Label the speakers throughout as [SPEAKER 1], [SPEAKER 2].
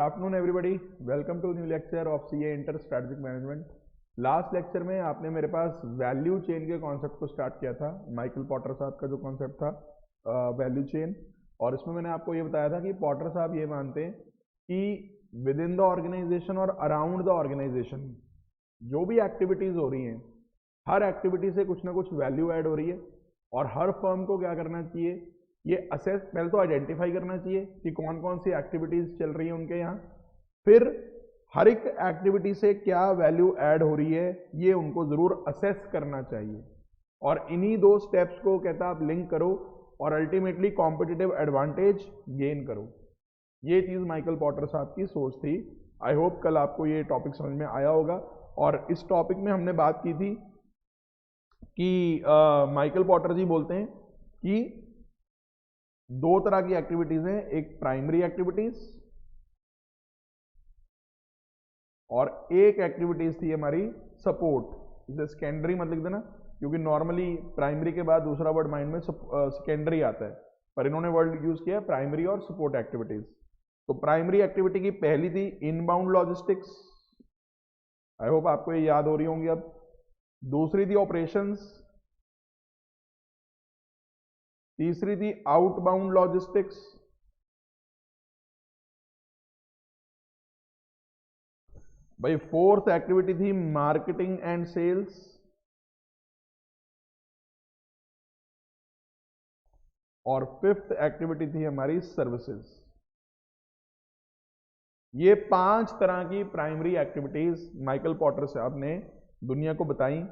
[SPEAKER 1] Afternoon everybody, welcome to new lecture of CA inter strategic management. Last lecture में आपने मेरे पास value chain के कॉन्सेप्ट को स्टार्ट किया था। माइकल पॉटर साहब का जो कॉन्सेप्ट था वैल्यू चेन, और इसमें मैंने आपको ये बताया था कि पॉटर साहब ये मानते हैं कि विद इन द ऑर्गेनाइजेशन और अराउंड द ऑर्गेनाइजेशन जो भी एक्टिविटीज़ हो रही हैं, हर एक्टिविटी से कुछ ना कुछ वैल्यू ऐड हो रही है। और हर फर्म को क्या करना चाहिए, ये असेस पहले तो आइडेंटिफाई करना चाहिए कि कौन कौन सी एक्टिविटीज़ चल रही है उनके यहाँ, फिर हर एक एक्टिविटी से क्या वैल्यू ऐड हो रही है ये उनको ज़रूर असेस करना चाहिए। और इन्हीं दो स्टेप्स को कहता है आप लिंक करो और अल्टीमेटली कॉम्पिटिटिव एडवांटेज गेन करो। ये चीज़ माइकल पॉटर साहब की सोच थी। आई होप कल आपको ये टॉपिक समझ में आया होगा। और इस टॉपिक में हमने बात की थी कि माइकल पॉटर जी बोलते हैं कि दो तरह की एक्टिविटीज हैं, एक प्राइमरी एक्टिविटीज और एक एक्टिविटीज थी हमारी सपोर्ट। इसे सेकेंडरी मत लिख देना, क्योंकि नॉर्मली प्राइमरी के बाद दूसरा वर्ड माइंड में सेकेंडरी आता है, पर इन्होंने वर्ड यूज किया प्राइमरी और सपोर्ट एक्टिविटीज। तो प्राइमरी एक्टिविटी की पहली थी इनबाउंड लॉजिस्टिक्स, आई होप आपको ये याद हो रही होंगी अब। दूसरी थी ऑपरेशंस, तीसरी थी आउटबाउंड लॉजिस्टिक्स, भाई फोर्थ एक्टिविटी थी मार्केटिंग एंड सेल्स, और फिफ्थ एक्टिविटी थी हमारी सर्विसेज। ये 5 तरह की प्राइमरी एक्टिविटीज माइकल पॉटर साहब ने दुनिया को बताई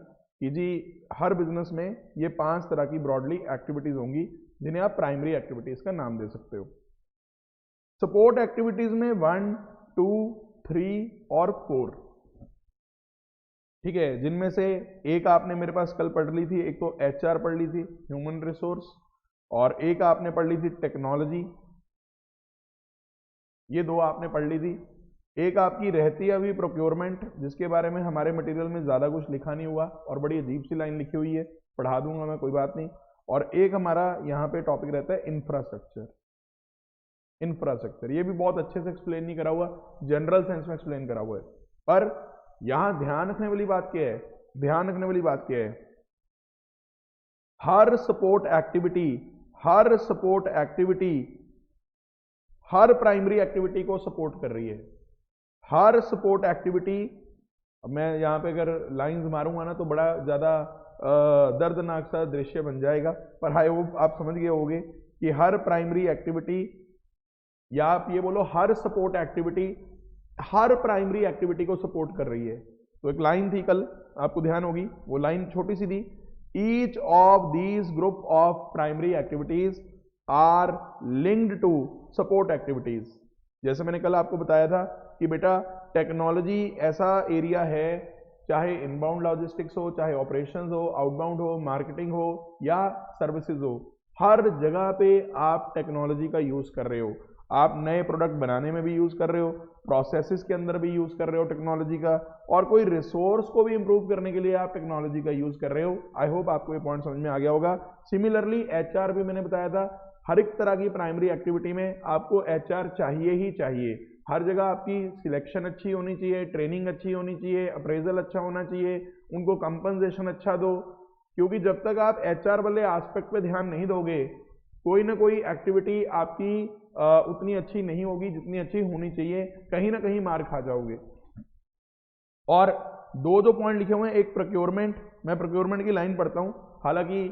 [SPEAKER 1] कि जी हर बिजनेस में ये 5 तरह की ब्रॉडली एक्टिविटीज होंगी जिन्हें आप प्राइमरी एक्टिविटीज का नाम दे सकते हो। सपोर्ट एक्टिविटीज में 1, 2, 3 और 4, ठीक है, जिनमें से एक आपने मेरे पास कल पढ़ ली थी, एक तो एचआर पढ़ ली थी, ह्यूमन रिसोर्स, और एक आपने पढ़ ली थी टेक्नोलॉजी, ये दो आपने पढ़ ली थी। एक आपकी रहती है अभी प्रोक्योरमेंट, जिसके बारे में हमारे मटेरियल में ज़्यादा कुछ लिखा नहीं हुआ और बड़ी अजीब सी लाइन लिखी हुई है, पढ़ा दूंगा मैं, कोई बात नहीं। और एक हमारा यहाँ पे टॉपिक रहता है इंफ्रास्ट्रक्चर। इंफ्रास्ट्रक्चर ये भी बहुत अच्छे से एक्सप्लेन नहीं करा हुआ, जनरल सेंस में एक्सप्लेन करा हुआ है, पर यहां ध्यान रखने वाली बात क्या है, ध्यान रखने वाली बात क्या है, हर सपोर्ट एक्टिविटी हर प्राइमरी एक्टिविटी को सपोर्ट कर रही है। हर सपोर्ट एक्टिविटी, मैं यहाँ पे अगर लाइंस मारूंगा ना तो बड़ा ज़्यादा दर्दनाक सा दृश्य बन जाएगा, पर हाई होप आप समझ गए होंगे कि हर प्राइमरी एक्टिविटी, या आप ये बोलो हर सपोर्ट एक्टिविटी हर प्राइमरी एक्टिविटी को सपोर्ट कर रही है। तो एक लाइन थी कल, आपको ध्यान होगी, वो लाइन छोटी सी थी, each of these group of primary activities are linked to support activities. जैसे मैंने कल आपको बताया था कि बेटा टेक्नोलॉजी ऐसा एरिया है, चाहे इनबाउंड लॉजिस्टिक्स हो, चाहे ऑपरेशंस हो, आउटबाउंड हो, मार्केटिंग हो या सर्विसेज हो, हर जगह पे आप टेक्नोलॉजी का यूज कर रहे हो। आप नए प्रोडक्ट बनाने में भी यूज कर रहे हो, प्रोसेसेस के अंदर भी यूज कर रहे हो टेक्नोलॉजी का, और कोई रिसोर्स को भी इंप्रूव करने के लिए आप टेक्नोलॉजी का यूज कर रहे हो। आई होप आपको ये पॉइंट समझ में आ गया होगा। सिमिलरली एचआर भी मैंने बताया था, हर एक तरह की प्राइमरी एक्टिविटी में आपको एचआर चाहिए ही चाहिए। हर जगह आपकी सिलेक्शन अच्छी होनी चाहिए, ट्रेनिंग अच्छी होनी चाहिए, अप्रेजल अच्छा होना चाहिए, उनको कंपनसेशन अच्छा दो, क्योंकि जब तक आप एचआर वाले एस्पेक्ट पे ध्यान नहीं दोगे, कोई ना कोई एक्टिविटी आपकी उतनी अच्छी नहीं होगी जितनी अच्छी होनी चाहिए, कहीं ना कहीं मार खा जाओगे। और दो जो पॉइंट लिखे हुए हैं, एक प्रोक्योरमेंट, मैं प्रोक्योरमेंट की लाइन पढ़ता हूं, हालांकि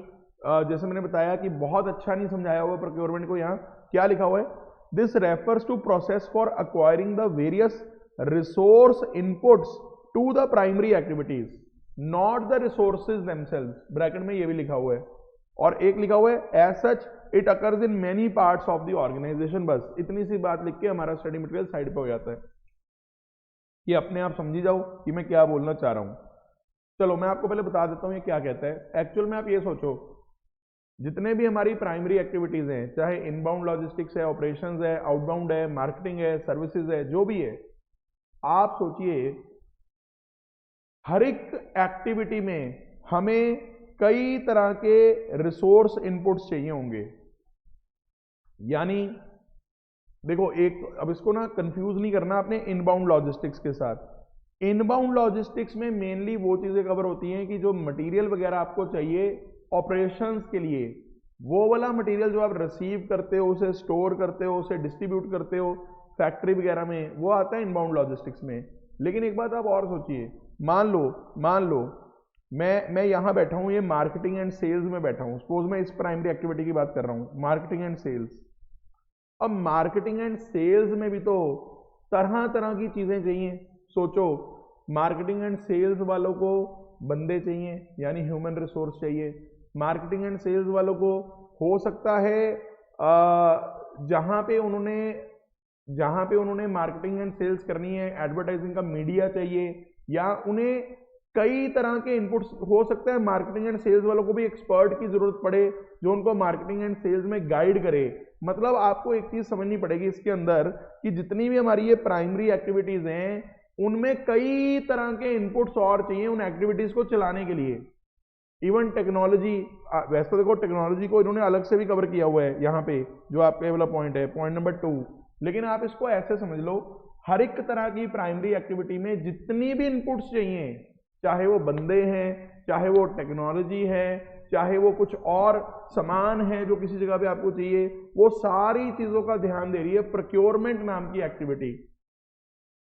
[SPEAKER 1] जैसे मैंने बताया कि बहुत अच्छा नहीं समझाया हुआ प्रोक्योरमेंट को। यहाँ क्या लिखा हुआ है, this refers to process for acquiring the various resource inputs to the primary activities, not the resources themselves, bracket में ये भी लिखा हुआ है। और एक लिखा हुआ है as such it occurs in many parts of the organisation. बस इतनी सी बात लिख के हमारा स्टडी मटेरियल साइड पे हो जाता है, कि अपने आप समझी जाओ कि मैं क्या बोलना चाह रहा हूं। चलो मैं आपको पहले बता देता हूं ये क्या कहता है। एक्चुअल में आप ये सोचो, जितने भी हमारी प्राइमरी एक्टिविटीज हैं, चाहे इनबाउंड लॉजिस्टिक्स है, ऑपरेशंस है, आउटबाउंड है, मार्केटिंग है, सर्विसेज है, जो भी है, आप सोचिए हर एक एक्टिविटी में हमें कई तरह के रिसोर्स इनपुट्स चाहिए होंगे। यानी देखो एक, अब इसको ना कंफ्यूज नहीं करना आपने इनबाउंड लॉजिस्टिक्स के साथ। इनबाउंड लॉजिस्टिक्स में मेनली वो चीज़ें कवर होती हैं कि जो मटेरियल वगैरह आपको चाहिए ऑपरेशंस के लिए, वो वाला मटेरियल जो आप रिसीव करते हो, उसे स्टोर करते हो, उसे डिस्ट्रीब्यूट करते हो फैक्ट्री वगैरह में, वो आता है इनबाउंड लॉजिस्टिक्स में। लेकिन एक बात आप और सोचिए, मान लो मैं यहाँ बैठा हूँ, ये मार्केटिंग एंड सेल्स में बैठा हूँ, सपोज मैं इस प्राइमरी एक्टिविटी की बात कर रहा हूँ, मार्केटिंग एंड सेल्स। अब मार्केटिंग एंड सेल्स में भी तो तरह तरह की चीज़ें चाहिए। सोचो, मार्केटिंग एंड सेल्स वालों को बंदे चाहिए, यानी ह्यूमन रिसोर्स चाहिए। मार्केटिंग एंड सेल्स वालों को हो सकता है जहाँ पे उन्होंने मार्केटिंग एंड सेल्स करनी है, एडवर्टाइजिंग का मीडिया चाहिए, या उन्हें कई तरह के इनपुट्स, हो सकता है मार्केटिंग एंड सेल्स वालों को भी एक्सपर्ट की जरूरत पड़े जो उनको मार्केटिंग एंड सेल्स में गाइड करे। मतलब आपको एक चीज समझनी पड़ेगी इसके अंदर कि जितनी भी हमारी ये प्राइमरी एक्टिविटीज हैं, उनमें कई तरह के इनपुट्स और चाहिए उन एक्टिविटीज को चलाने के लिए। इवन टेक्नोलॉजी, वैसे तो देखो टेक्नोलॉजी को इन्होंने अलग से भी कवर किया हुआ है यहाँ पे, जो आपका वाला पॉइंट है, पॉइंट नंबर 2। लेकिन आप इसको ऐसे समझ लो, हर एक तरह की प्राइमरी एक्टिविटी में जितनी भी इनपुट्स चाहिए, चाहे वो बंदे हैं, चाहे वो टेक्नोलॉजी है, चाहे वो कुछ और सामान है जो किसी जगह पे आपको चाहिए, वो सारी चीजों का ध्यान दे रही है प्रोक्योरमेंट नाम की एक्टिविटी।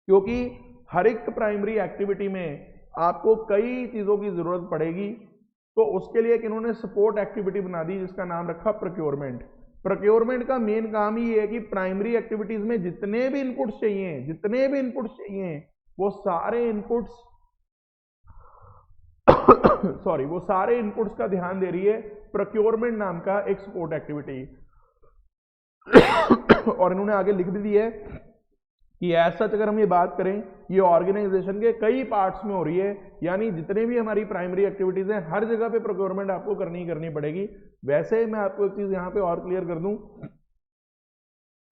[SPEAKER 1] क्योंकि हर एक प्राइमरी एक्टिविटी में आपको कई चीजों की जरूरत पड़ेगी, तो उसके लिए इन्होंने सपोर्ट एक्टिविटी बना दी जिसका नाम रखा प्रोक्योरमेंट। प्रोक्योरमेंट का मेन काम ही है कि प्राइमरी एक्टिविटीज में जितने भी इनपुट्स चाहिए वो सारे इनपुट्स वो सारे इनपुट्स का ध्यान दे रही है प्रोक्योरमेंट नाम का एक सपोर्ट एक्टिविटी। और इन्होंने आगे लिख भी दिया है कि ऐसा अगर हम ये बात करें, ये ऑर्गेनाइजेशन के कई पार्ट्स में हो रही है, यानी जितने भी हमारी प्राइमरी एक्टिविटीज हैं हर जगह पे प्रोक्योरमेंट आपको करनी पड़ेगी। वैसे मैं आपको एक चीज यहाँ पे और क्लियर कर दूं,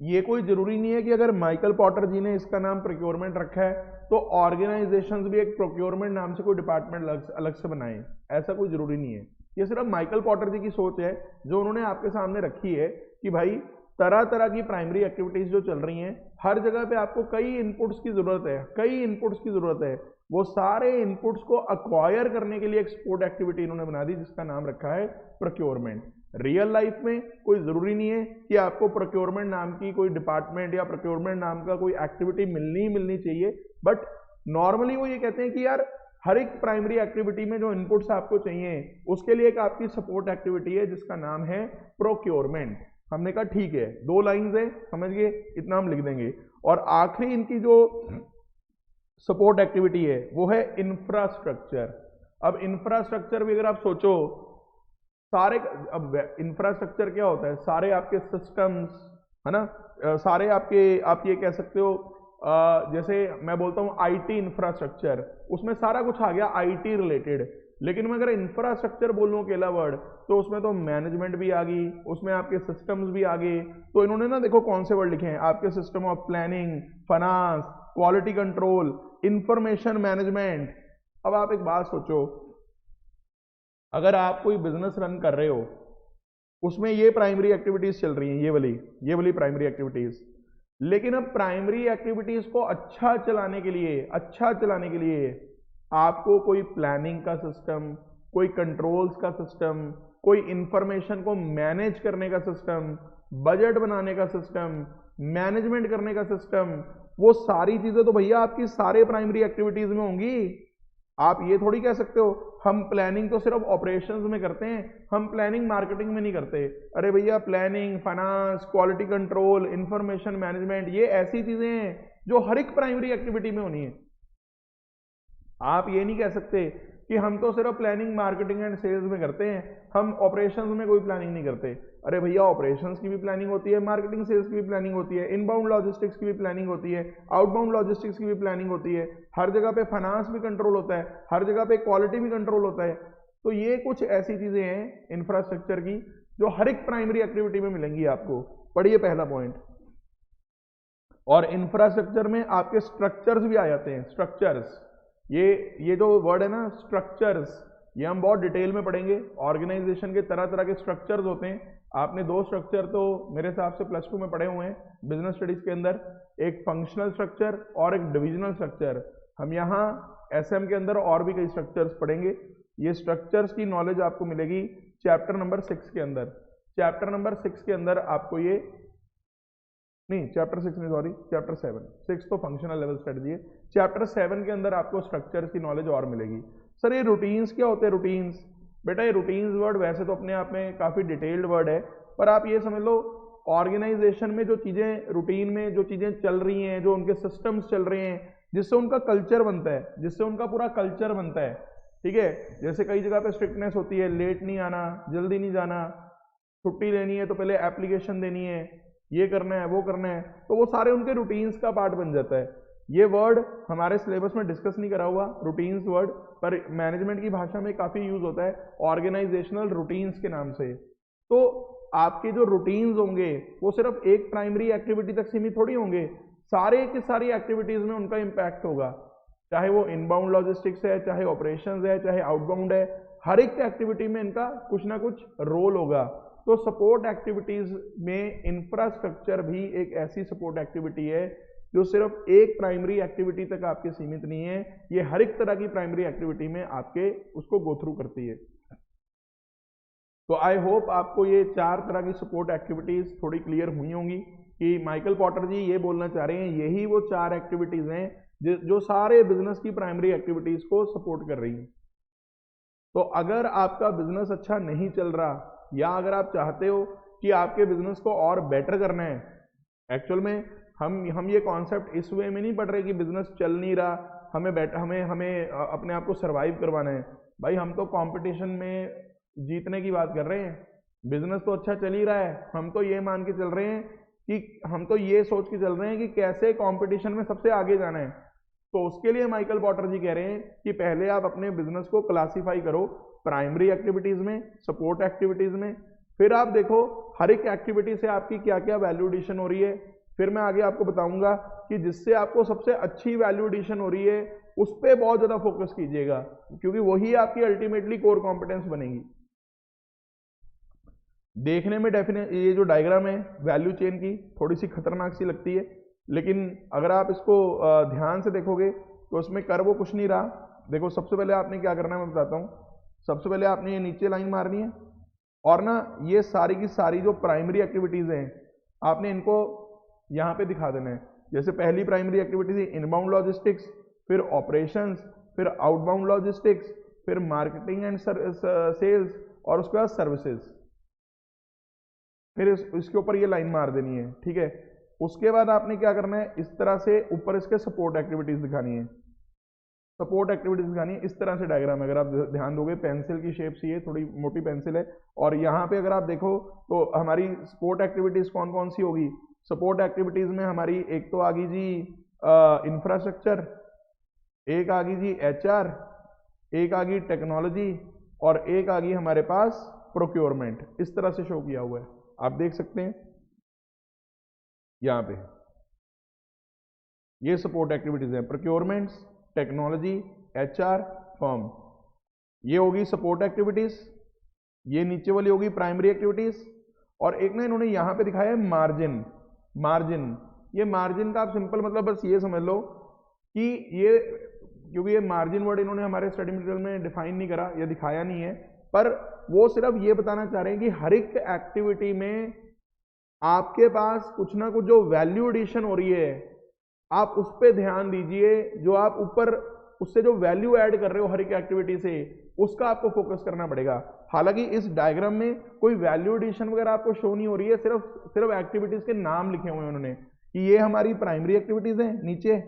[SPEAKER 1] ये कोई जरूरी नहीं है कि अगर माइकल पॉटर जी ने इसका नाम प्रोक्योरमेंट रखा है तो ऑर्गेनाइजेशंस भी एक प्रोक्योरमेंट नाम से कोई डिपार्टमेंट अलग से बनाएं, ऐसा कोई जरूरी नहीं है। ये सिर्फ माइकल पॉटर जी की सोच है जो उन्होंने आपके सामने रखी है कि भाई तरह तरह की प्राइमरी एक्टिविटीज जो चल रही हैं, हर जगह पे आपको कई इनपुट्स की जरूरत है, वो सारे इनपुट्स को अक्वायर करने के लिए एक सपोर्ट एक्टिविटी इन्होंने बना दी जिसका नाम रखा है प्रोक्योरमेंट। रियल लाइफ में कोई जरूरी नहीं है कि आपको प्रोक्योरमेंट नाम की कोई डिपार्टमेंट या प्रोक्योरमेंट नाम का कोई एक्टिविटी मिलनी चाहिए, बट नॉर्मली वो ये कहते हैं कि यार हर एक प्राइमरी एक्टिविटी में जो इनपुट्स आपको चाहिए उसके लिए एक आपकी सपोर्ट एक्टिविटी है जिसका नाम है प्रोक्योरमेंट। हमने कहा ठीक है, 2 लाइन्स है, समझ गए, इतना हम लिख देंगे। और आखिरी इनकी जो सपोर्ट एक्टिविटी है वो है इंफ्रास्ट्रक्चर। अब इंफ्रास्ट्रक्चर भी अगर आप सोचो, सारे, अब इंफ्रास्ट्रक्चर क्या होता है, सारे आपके सिस्टम्स है ना, सारे आपके, आप ये कह सकते हो जैसे मैं बोलता हूँ आईटी इंफ्रास्ट्रक्चर, उसमें सारा कुछ आ गया आईटी रिलेटेड। लेकिन मैं अगर इंफ्रास्ट्रक्चर बोलूँ अकेला वर्ड, तो उसमें तो मैनेजमेंट भी आ गई, उसमें आपके सिस्टम्स भी आ गए। तो इन्होंने ना देखो कौन से वर्ड लिखे हैं, आपके system of planning, finance, quality control, information management. अब आप एक बात सोचो, अगर आप कोई बिजनेस रन कर रहे हो, उसमें ये प्राइमरी एक्टिविटीज चल रही हैं, ये वाली प्राइमरी एक्टिविटीज, लेकिन अब प्राइमरी एक्टिविटीज को अच्छा चलाने के लिए आपको कोई प्लानिंग का सिस्टम, कोई कंट्रोल्स का सिस्टम, कोई इंफॉर्मेशन को मैनेज करने का सिस्टम, बजट बनाने का सिस्टम, मैनेजमेंट करने का सिस्टम, वो सारी चीजें तो भैया आपकी सारे प्राइमरी एक्टिविटीज में होंगी। आप ये थोड़ी कह सकते हो हम प्लानिंग तो सिर्फ ऑपरेशंस में करते हैं, हम प्लानिंग मार्केटिंग में नहीं करते। अरे भैया, planning, finance, quality control, information management, ये ऐसी चीजें हैं जो हर एक प्राइमरी एक्टिविटी में होनी है। आप ये नहीं कह सकते कि हम तो सिर्फ प्लानिंग मार्केटिंग एंड सेल्स में करते हैं, हम ऑपरेशंस में कोई प्लानिंग नहीं करते। अरे भैया, ऑपरेशंस की भी प्लानिंग होती है, मार्केटिंग सेल्स की भी प्लानिंग होती है, इनबाउंड लॉजिस्टिक्स की भी प्लानिंग होती है, आउटबाउंड लॉजिस्टिक्स की भी प्लानिंग होती है, हर जगह पे फाइनेंस भी कंट्रोल होता है, हर जगह पे क्वालिटी भी कंट्रोल होता है। तो ये कुछ ऐसी चीजें हैं इंफ्रास्ट्रक्चर की जो हर एक प्राइमरी एक्टिविटी में मिलेंगी आपको। पढ़िए पहला पॉइंट। और इंफ्रास्ट्रक्चर में आपके स्ट्रक्चर्स भी आ जाते हैं। स्ट्रक्चर्स, ये जो वर्ड है ना स्ट्रक्चर्स, ये हम बहुत डिटेल में पढ़ेंगे। ऑर्गेनाइजेशन के तरह तरह के स्ट्रक्चर्स होते हैं, आपने दो स्ट्रक्चर तो मेरे हिसाब से प्लस 2 में पढ़े हुए हैं बिजनेस स्टडीज के अंदर, एक फंक्शनल स्ट्रक्चर और एक डिविजनल स्ट्रक्चर। हम यहाँ एसएम के अंदर और भी कई स्ट्रक्चर्स पढ़ेंगे। ये स्ट्रक्चर्स की नॉलेज आपको मिलेगी चैप्टर नंबर 6 के अंदर। चैप्टर नंबर 6 के अंदर आपको ये नहीं, चैप्टर 6 नहीं, सॉरी, चैप्टर 7, 6 तो फंक्शनल लेवल स्ट्रेटजी है। चैप्टर 7 के अंदर आपको स्ट्रक्चर्स की नॉलेज और मिलेगी। सर ये रूटीन्स क्या होते हैं? रूटीन्स, बेटा ये रूटीन्स वर्ड वैसे तो अपने आप में काफ़ी डिटेल्ड वर्ड है, पर आप ये समझ लो ऑर्गेनाइजेशन में जो चीज़ें रूटीन में जो चीज़ें चल रही हैं, जो उनके सिस्टम्स चल रहे हैं, जिससे उनका कल्चर बनता है, जिससे उनका पूरा कल्चर बनता है, ठीक है। जैसे कई जगह पे स्ट्रिक्टनेस होती है, लेट नहीं आना, जल्दी नहीं जाना, छुट्टी लेनी है तो पहले एप्लीकेशन देनी है, ये करना है वो करना है, तो वो सारे उनके रूटीन्स का पार्ट बन जाता है। ये वर्ड हमारे सिलेबस में डिस्कस नहीं करा हुआ रूटीन्स वर्ड, पर मैनेजमेंट की भाषा में काफ़ी यूज होता है ऑर्गेनाइजेशनल रूटीन्स के नाम से। तो आपके जो रूटीन्स होंगे वो सिर्फ एक प्राइमरी एक्टिविटी तक सीमित थोड़ी होंगे, सारे की सारी एक्टिविटीज़ में उनका इम्पैक्ट होगा, चाहे वो इनबाउंड लॉजिस्टिक्स है, चाहे ऑपरेशंस है, चाहे आउटबाउंड है, हर एक एक्टिविटी में इनका कुछ ना कुछ रोल होगा। तो सपोर्ट एक्टिविटीज में इंफ्रास्ट्रक्चर भी एक ऐसी सपोर्ट एक्टिविटी है जो सिर्फ एक प्राइमरी एक्टिविटी तक आपके सीमित नहीं है, ये हर एक तरह की प्राइमरी एक्टिविटी में आपके उसको गो थ्रू करती है। तो आई होप आपको ये 4 तरह की सपोर्ट एक्टिविटीज थोड़ी क्लियर हुई होंगी कि माइकल पॉटर जी ये बोलना चाह रहे हैं यही वो 4 एक्टिविटीज हैं जो सारे बिजनेस की प्राइमरी एक्टिविटीज को सपोर्ट कर रही हैं। तो अगर आपका बिजनेस अच्छा नहीं चल रहा, या अगर आप चाहते हो कि आपके बिजनेस को और बेटर करना है, एक्चुअल में हम ये कॉन्सेप्ट इस वे में नहीं पढ़ रहे कि बिजनेस चल नहीं रहा, हमें अपने आप को सरवाइव करवाना है। भाई हम तो कंपटीशन में जीतने की बात कर रहे हैं, बिजनेस तो अच्छा चल ही रहा है, हम तो ये मान के चल रहे हैं कि हम तो ये सोच के चल रहे हैं कि कैसे कंपटीशन में सबसे आगे जाना है। तो उसके लिए माइकल पॉटर जी कह रहे हैं कि पहले आप अपने बिजनेस को क्लासीफाई करो प्राइमरी एक्टिविटीज में, सपोर्ट एक्टिविटीज में, फिर आप देखो हर एक एक्टिविटी से आपकी क्या क्या वैल्यू एडिशन हो रही है। फिर मैं आगे आपको बताऊंगा कि जिससे आपको सबसे अच्छी वैल्यू एडिशन हो रही है उस पर बहुत ज़्यादा फोकस कीजिएगा, क्योंकि वही आपकी अल्टीमेटली कोर कॉम्पिटेंस बनेगी। देखने में डेफिनेट ये जो डायग्राम है वैल्यू चेन की थोड़ी सी खतरनाक सी लगती है, लेकिन अगर आप इसको ध्यान से देखोगे तो उसमें कर वो कुछ नहीं रहा। देखो सबसे पहले आपने क्या करना है मैं बताता हूँ। सबसे पहले आपने ये नीचे लाइन मारनी है और ना ये सारी की सारी जो प्राइमरी एक्टिविटीज़ हैं आपने इनको यहाँ पे दिखा देना है। जैसे पहली प्राइमरी एक्टिविटी थी इनबाउंड लॉजिस्टिक्स, फिर ऑपरेशंस, फिर आउटबाउंड लॉजिस्टिक्स, फिर मार्केटिंग एंड सेल्स और उसके बाद सर्विसेज, फिर इसके ऊपर ये लाइन मार देनी है, ठीक है। उसके बाद आपने क्या करना है, इस तरह से ऊपर इसके सपोर्ट एक्टिविटीज दिखानी है, सपोर्ट एक्टिविटीज दिखानी है। इस तरह से डायग्राम अगर आप ध्यान दोगे, पेंसिल की शेप सी है, थोड़ी मोटी पेंसिल है, और यहाँ पे अगर आप देखो तो हमारी सपोर्ट एक्टिविटीज कौन कौन सी होगी। सपोर्ट एक्टिविटीज में हमारी एक तो आ गई जी इंफ्रास्ट्रक्चर, एक आ गई जी HR, एक आ गई टेक्नोलॉजी और एक आ गई हमारे पास प्रोक्योरमेंट। इस तरह से शो किया हुआ है, आप देख सकते हैं यहाँ पे ये सपोर्ट एक्टिविटीज हैं, प्रोक्योरमेंट्स, टेक्नोलॉजी, HR, फर्म, ये होगी सपोर्ट एक्टिविटीज। ये नीचे वाली होगी प्राइमरी एक्टिविटीज। और एक ना इन्होंने यहाँ पे दिखाया है मार्जिन। मार्जिन, ये मार्जिन का आप सिंपल मतलब बस ये समझ लो कि ये, क्योंकि ये मार्जिन वर्ड इन्होंने हमारे स्टडी मटेरियल में डिफाइन नहीं करा या दिखाया नहीं है, पर वो सिर्फ ये बताना चाह रहे हैं कि हर एक एक्टिविटी में आपके पास कुछ ना कुछ जो वैल्यू एडिशन हो रही है आप उस पर ध्यान दीजिए, जो आप ऊपर उससे जो वैल्यू ऐड कर रहे हो हर एक एक्टिविटी से उसका आपको फोकस करना पड़ेगा। हालांकि इस डायग्राम में कोई वैल्यू एडिशन वगैरह आपको शो नहीं हो रही है, सिर्फ एक्टिविटीज के नाम लिखे हुए हैं उन्होंने कि ये हमारी प्राइमरी एक्टिविटीज हैं नीचे,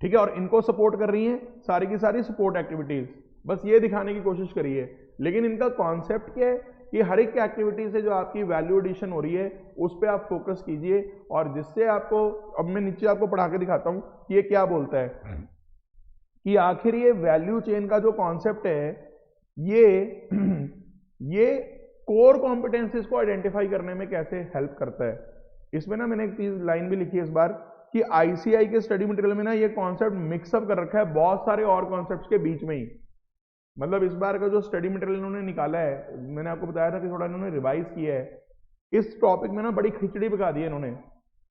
[SPEAKER 1] ठीक है, और इनको सपोर्ट कर रही हैं सारी की सारी सपोर्ट एक्टिविटीज। बस ये दिखाने की कोशिश करिए, लेकिन इनका कॉन्सेप्ट क्या है कि हर एक एक्टिविटी से जो आपकी वैल्यू एडिशन हो रही है उस पर आप फोकस कीजिए, और जिससे आपको, अब मैं नीचे आपको पढ़ा के दिखाता हूं कि ये क्या बोलता है कि आखिर ये वैल्यू चेन का जो कॉन्सेप्ट है ये कोर कॉम्पिटेंसीज को आइडेंटिफाई करने में कैसे हेल्प करता है। इसमें ना मैंने एक चीज लाइन भी लिखी है इस बार कि ICI के स्टडी मटेरियल में ना ये कॉन्सेप्ट मिक्सअप कर रखा है बहुत सारे और कॉन्सेप्ट्स के बीच में ही। मतलब इस बार का जो स्टडी मटेरियल इन्होंने निकाला है, मैंने आपको बताया था कि थोड़ा इन्होंने रिवाइज किया है, इस टॉपिक में ना बड़ी खिचड़ी पका दी है इन्होंने।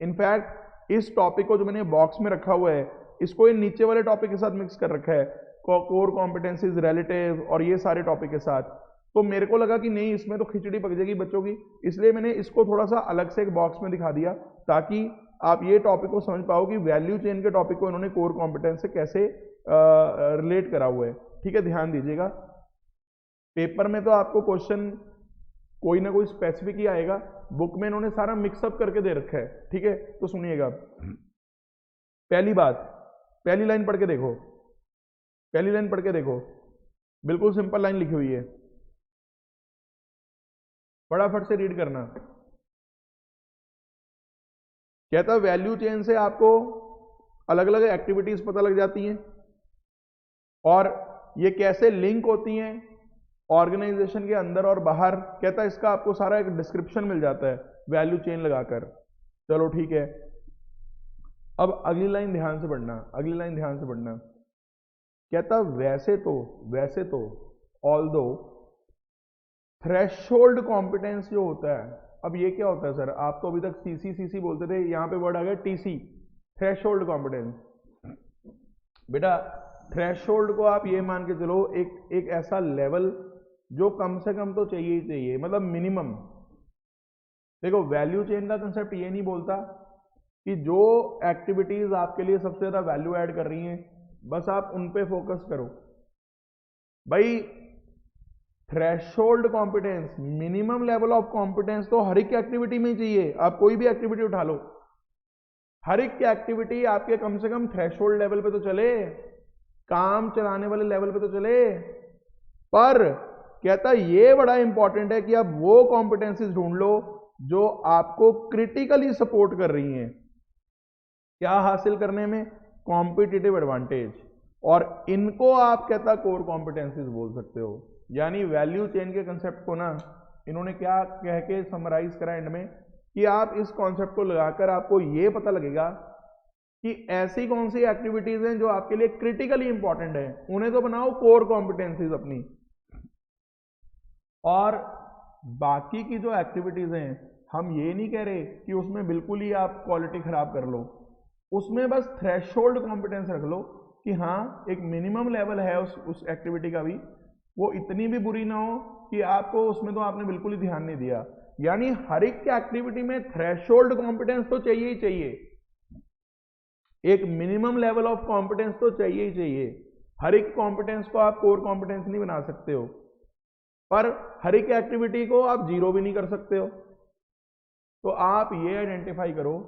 [SPEAKER 1] इनफैक्ट इस टॉपिक को जो मैंने बॉक्स में रखा हुआ है, इसको इन नीचे वाले टॉपिक के साथ मिक्स कर रखा है, कोर कॉम्पिटेंसीज, रिलेटिव और ये सारे टॉपिक के साथ। तो मेरे को लगा कि नहीं, इसमें तो खिचड़ी पक जाएगी बच्चों की, इसलिए मैंने इसको थोड़ा सा अलग से एक बॉक्स में दिखा दिया, ताकि आप ये टॉपिक को समझ पाओ कि वैल्यू चेन के टॉपिक को इन्होंने कोर कॉम्पिटेंस से कैसे रिलेट करा हुआ है। ठीक है, ध्यान दीजिएगा, पेपर में तो आपको क्वेश्चन कोई ना कोई स्पेसिफिक ही आएगा, बुक में इन्होंने सारा मिक्सअप करके दे रखा है। ठीक है, तो सुनिएगा, पहली बात, पहली लाइन पढ़ के देखो, पहली लाइन पढ़ के देखो, बिल्कुल सिंपल लाइन लिखी हुई है, फटाफट से रीड करना। कहता वैल्यू चेन से आपको अलग अलग एक्टिविटीज पता लग जाती हैं और ये कैसे लिंक होती हैं ऑर्गेनाइजेशन के अंदर और बाहर। कहता है इसका आपको सारा एक डिस्क्रिप्शन मिल जाता है वैल्यू चेन लगाकर। चलो ठीक है, अब अगली लाइन ध्यान से पढ़ना, अगली लाइन ध्यान से पढ़ना। कहता वैसे तो ऑल्दो थ्रेशोल्ड कॉम्पिटेंस जो होता है, अब ये क्या होता है सर, आप तो अभी तक सीसी बोलते थे, यहाँ पे वर्ड आ गया टीसी, थ्रेशोल्ड कॉम्पिटेंस। बेटा थ्रेशोल्ड को आप ये मान के चलो एक ऐसा लेवल जो कम से कम तो चाहिए ही चाहिए, मतलब मिनिमम। देखो वैल्यू चेन का कंसेप्ट ये नहीं बोलता कि जो एक्टिविटीज आपके लिए सबसे ज्यादा वैल्यू ऐड कर रही हैं बस आप उन पे फोकस करो। भाई threshold competence, minimum level of competence तो हर एक एक्टिविटी में चाहिए। आप कोई भी एक्टिविटी उठा लो, हर एक एक्टिविटी आपके कम से कम थ्रेशोल्ड लेवल पे तो चले, काम चलाने वाले लेवल पे तो चले। पर कहता ये बड़ा इंपॉर्टेंट है कि आप वो कॉम्पिटेंसीज ढूंढ लो जो आपको क्रिटिकली सपोर्ट कर रही हैं क्या हासिल करने में, कॉम्पिटिटिव एडवांटेज। और इनको आप कहता कोर कॉम्पिटेंसीज बोल सकते हो। यानी वैल्यू चेन के कंसेप्ट को ना इन्होंने क्या कह के समराइज करा एंड में, कि आप इस कॉन्सेप्ट को लगाकर आपको ये पता लगेगा कि ऐसी कौन सी एक्टिविटीज हैं जो आपके लिए क्रिटिकली इंपॉर्टेंट है, उन्हें तो बनाओ कोर कॉम्पिटेंसीज अपनी, और बाकी की जो एक्टिविटीज हैं हम ये नहीं कह रहे कि उसमें बिल्कुल ही आप क्वालिटी खराब कर लो, उसमें बस थ्रेशोल्ड कॉम्पिटेंस रख लो कि हाँ एक मिनिमम लेवल है उस एक्टिविटी का भी, वो इतनी भी बुरी ना हो कि आपको उसमें तो आपने बिल्कुल ही ध्यान नहीं दिया। यानी हर एक एक्टिविटी में थ्रेशोल्ड कॉम्पिटेंस तो चाहिए ही चाहिए, एक मिनिमम लेवल ऑफ कॉम्पिटेंस तो चाहिए ही चाहिए। हर एक कॉम्पिटेंस को आप कोर कॉम्पिटेंस नहीं बना सकते हो, पर हर एक एक्टिविटी को आप जीरो भी नहीं कर सकते हो। तो आप ये आइडेंटिफाई करो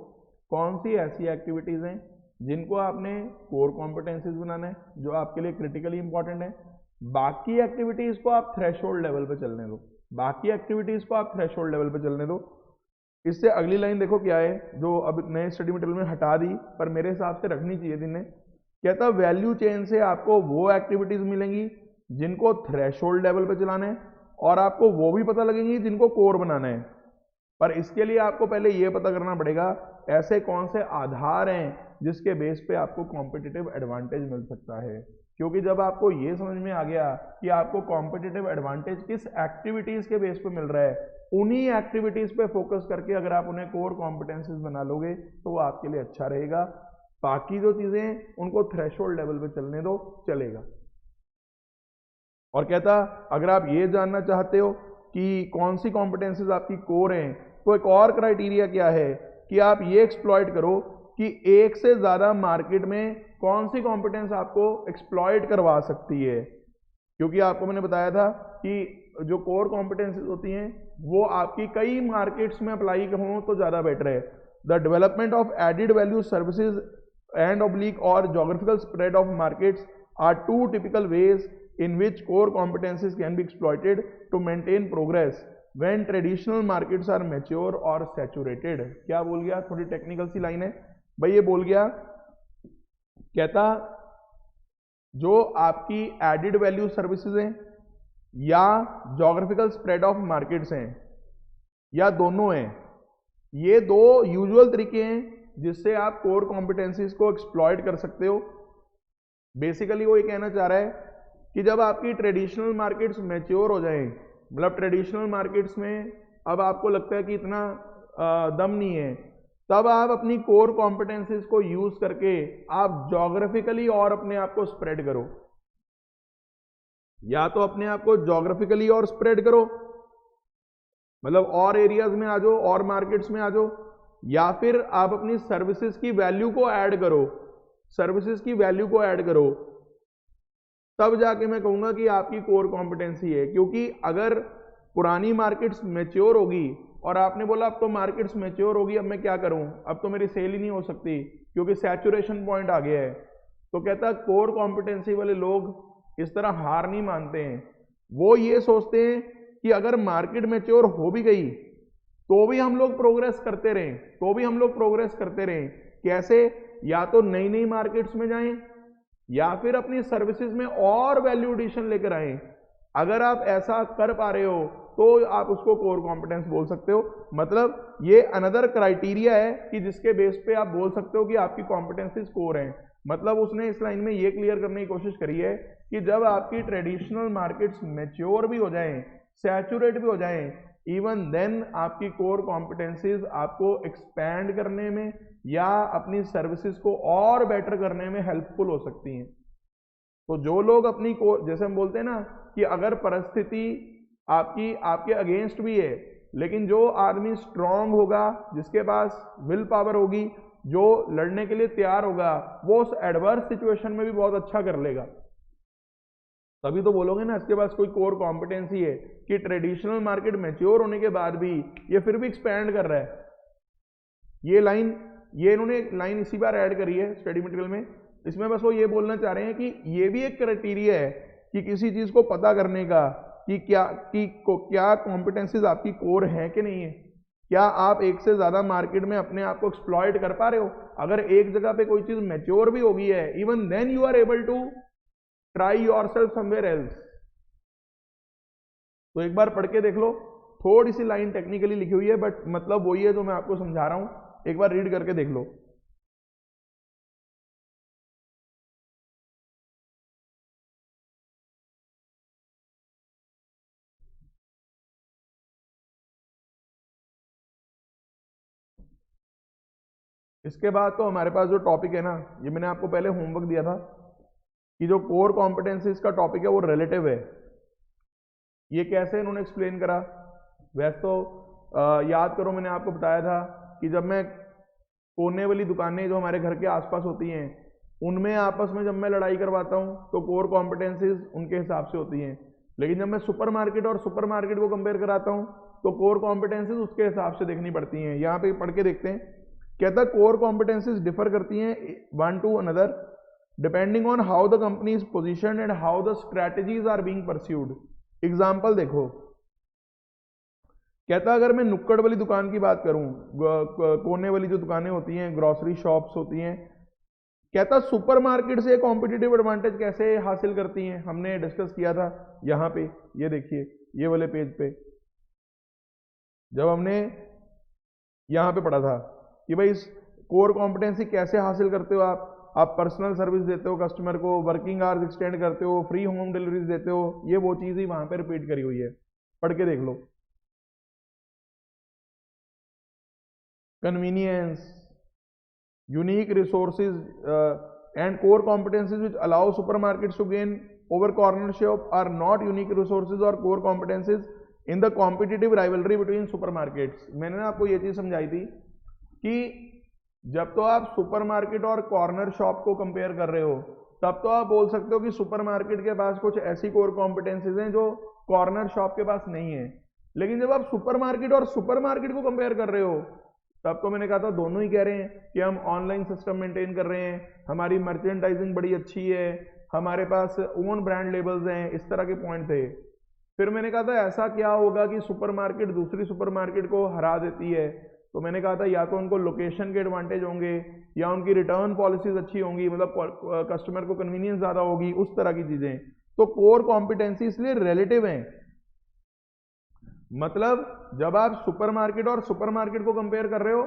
[SPEAKER 1] कौन सी ऐसी एक्टिविटीज हैं जिनको आपने कोर कॉम्पिटेंसीज बनाना है, जो आपके लिए क्रिटिकली इंपॉर्टेंट है। बाकी एक्टिविटीज को आप थ्रेशोल्ड लेवल पे चलने दो, बाकी एक्टिविटीज को आप थ्रेशोल्ड लेवल पे चलने दो। इससे अगली लाइन देखो क्या है, जो अब नए स्टडी मटेरियल में हटा दी पर मेरे हिसाब से रखनी चाहिए थी इन्हें। कहता वैल्यू चेन से आपको वो एक्टिविटीज मिलेंगी जिनको थ्रेशोल्ड लेवल पे चलाना है, और आपको वो भी पता लगेंगी जिनको कोर बनाना है। पर इसके लिए आपको पहले ये पता करना पड़ेगा ऐसे कौन से आधार हैं जिसके बेस पे आपको कॉम्पिटिटिव एडवांटेज मिल सकता है। क्योंकि जब आपको ये समझ में आ गया कि आपको कॉम्पिटिटिव एडवांटेज किस एक्टिविटीज के बेस पे मिल रहा है, उन्हीं एक्टिविटीज पे फोकस करके अगर आप उन्हें कोर कॉम्पिटेंसीज बना लोगे तो वो आपके लिए अच्छा रहेगा। बाकी जो चीजें उनको थ्रेशोल्ड लेवल पे चलने दो, चलेगा। और कहता अगर आप ये जानना चाहते हो कि कौन सी कॉम्पिटेंसीज आपकी कोर हैं, तो एक और क्राइटेरिया क्या है कि आप ये एक्सप्लॉइट करो कि एक से ज्यादा मार्केट में कौन सी कॉम्पिटेंस आपको एक्सप्लॉइट करवा सकती है। क्योंकि आपको मैंने बताया था कि जो कोर कॉम्पिटेंसीज होती हैं वो आपकी कई मार्केट्स में अप्लाई हो तो ज्यादा बेटर है। The development of added value services and oblique और geographical spread of markets are two typical ways in which core competencies can be exploited to maintain progress when traditional markets are mature or saturated। क्या बोल गया, थोड़ी technical सी line है भाई, ये बोल गया। कहता जो आपकी एडिड वैल्यू सर्विसेज हैं या जोग्राफिकल स्प्रेड ऑफ मार्केट्स हैं या दोनों हैं, ये दो यूजुअल तरीके हैं जिससे आप कोर कॉम्पिटेंसीज को एक्सप्लॉइट कर सकते हो। बेसिकली वो ये कहना चाह रहा है कि जब आपकी ट्रेडिशनल मार्केट्स मैच्योर हो जाएं, मतलब ट्रेडिशनल मार्केट्स में अब आपको लगता है कि इतना दम नहीं है, तब आप अपनी कोर कॉम्पिटेंसीज को यूज करके आप ज्योग्राफिकली और अपने आप को स्प्रेड करो। या तो अपने आप को ज्योग्राफिकली और स्प्रेड करो, मतलब और एरियाज में आ जाओ, और मार्केट्स में आ जाओ, या फिर आप अपनी सर्विसेज की वैल्यू को ऐड करो, सर्विसेज की वैल्यू को ऐड करो, तब जाके मैं कहूंगा कि आपकी कोर कॉम्पिटेंसी है। क्योंकि अगर पुरानी मार्केट्स मैच्योर होगी और आपने बोला अब तो मार्केट्स मैच्योर होगी, अब मैं क्या करूं, अब तो मेरी सेल ही नहीं हो सकती क्योंकि सैचुरेशन पॉइंट आ गया है, तो कहता कोर कॉम्पिटेंसी वाले लोग इस तरह हार नहीं मानते हैं। वो ये सोचते हैं कि अगर मार्केट मैच्योर हो भी गई तो भी हम लोग प्रोग्रेस करते रहें, तो भी हम लोग प्रोग्रेस करते रहें। कैसे? या तो नई नई मार्केट्स में जाएं या फिर अपनी सर्विसेज में और वैल्यू एडिशन लेकर आए। अगर आप ऐसा कर पा रहे हो तो आप उसको कोर कॉम्पिटेंस बोल सकते हो। मतलब ये अनदर क्राइटेरिया है कि जिसके बेस पे आप बोल सकते हो कि आपकी कॉम्पिटेंसीज कोर हैं। मतलब उसने इस लाइन में ये क्लियर करने की कोशिश करी है कि जब आपकी ट्रेडिशनल मार्केट्स मैच्योर भी हो जाएं, सैचुरेट भी हो जाएं, इवन देन आपकी कोर कॉम्पिटेंसीज आपको एक्सपैंड करने में या अपनी सर्विसेज को और बेटर करने में हेल्पफुल हो सकती हैं। तो जो लोग अपनी कोर, जैसे हम बोलते हैं ना कि अगर परिस्थिति आपके अगेंस्ट भी है, लेकिन जो आदमी स्ट्रांग होगा, जिसके पास विल पावर होगी, जो लड़ने के लिए तैयार होगा, वो उस एडवर्स सिचुएशन में भी बहुत अच्छा कर लेगा। तभी तो बोलोगे ना इसके पास कोई कोर कॉम्पिटेंसी है कि ट्रेडिशनल मार्केट मैच्योर होने के बाद भी ये फिर भी एक्सपैंड कर रहा है। ये इन्होंने लाइन इसी बार ऐड करी है स्टडी मटेरियल में। इसमें बस वो ये बोलना चाह रहे हैं कि ये भी एक क्राइटेरिया है कि किसी चीज को पता करने का कि क्या कॉम्पिटेंसीज आपकी कोर है कि नहीं है। क्या आप एक से ज्यादा मार्केट में अपने आप को एक्सप्लॉइट कर पा रहे हो? अगर एक जगह पे कोई चीज मैच्योर भी हो गई है, even then you are able to try yourself somewhere else. तो एक बार पढ़ के देख लो, थोड़ी सी लाइन टेक्निकली लिखी हुई है बट मतलब वही है जो मैं आपको समझा रहा हूं, एक बार रीड करके देख लो। इसके बाद तो हमारे पास जो टॉपिक है ना, ये मैंने आपको पहले होमवर्क दिया था कि जो कोर कॉम्पिटेंसीज का टॉपिक है वो रिलेटिव है। ये कैसे इन्होंने एक्सप्लेन करा? वैसे तो याद करो, मैंने आपको बताया था कि जब मैं कोने वाली दुकानें जो हमारे घर के आसपास होती हैं उनमें आपस में जब मैं लड़ाई करवाता हूं तो कोर कॉम्पिटेंसीज उनके हिसाब से होती हैं, लेकिन जब मैं सुपरमार्केट और सुपरमार्केट को कंपेयर कराता हूं तो कोर कॉम्पिटेंसीज उसके हिसाब से देखनी पड़ती हैं। यहाँ पे पढ़ के देखते हैं, कहता है कोर कॉम्पिटेंसीज डिफर करती हैं one to another depending on how the company is position and how the strategies are being pursued. Example देखो, कहता अगर मैं नुक्कड़ वाली दुकान की बात करूं, कोने वाली जो दुकानें होती हैं, ग्रोसरी शॉप्स होती हैं, कहता सुपरमार्केट से कॉम्पिटिटिव एडवांटेज कैसे हासिल करती हैं। हमने डिस्कस किया था यहाँ पे, ये देखिए ये वाले पेज पे, जब हमने यहाँ पे पढ़ा था कि भाई कोर कॉम्पिटेंसी कैसे हासिल करते हो आप पर्सनल सर्विस देते हो कस्टमर को, वर्किंग आवर्स एक्सटेंड करते हो, फ्री होम डिलीवरीज देते हो, ये वो चीज़ ही वहाँ पे रिपीट करी हुई है, पढ़ के देख लो। Convenience, unique resources and core competencies which allow supermarkets to gain over corner shop are not unique resources or core competencies in the competitive rivalry between supermarkets। मैंने ना आपको ये चीज समझाई थी कि जब तो आप सुपरमार्केट और कॉर्नर शॉप को कंपेयर कर रहे हो तब तो आप बोल सकते हो कि सुपरमार्केट के पास कुछ ऐसी कोर कॉम्पिटेंसीज हैं जो कॉर्नर शॉप के पास नहीं है। लेकिन जब आप सुपरमार्केट और सुपरमार्केट को कंपेयर कर रहे हो तब तो मैंने कहा था दोनों ही कह रहे हैं कि हम ऑनलाइन सिस्टम मेंटेन कर रहे हैं, हमारी मर्चेंडाइजिंग बड़ी अच्छी है, हमारे पास ओन ब्रांड लेबल्स हैं, इस तरह के पॉइंट थे। फिर मैंने कहा था ऐसा क्या होगा कि सुपरमार्केट दूसरी सुपरमार्केट को हरा देती है, तो मैंने कहा था या तो उनको लोकेशन के एडवांटेज होंगे या उनकी रिटर्न पॉलिसीज अच्छी होंगी, मतलब कस्टमर को कन्वीनियंस ज़्यादा होगी, उस तरह की चीज़ें। तो कोर कॉम्पिटेंसी इसलिए रिलेटिव हैं। मतलब जब आप सुपरमार्केट और सुपरमार्केट को कंपेयर कर रहे हो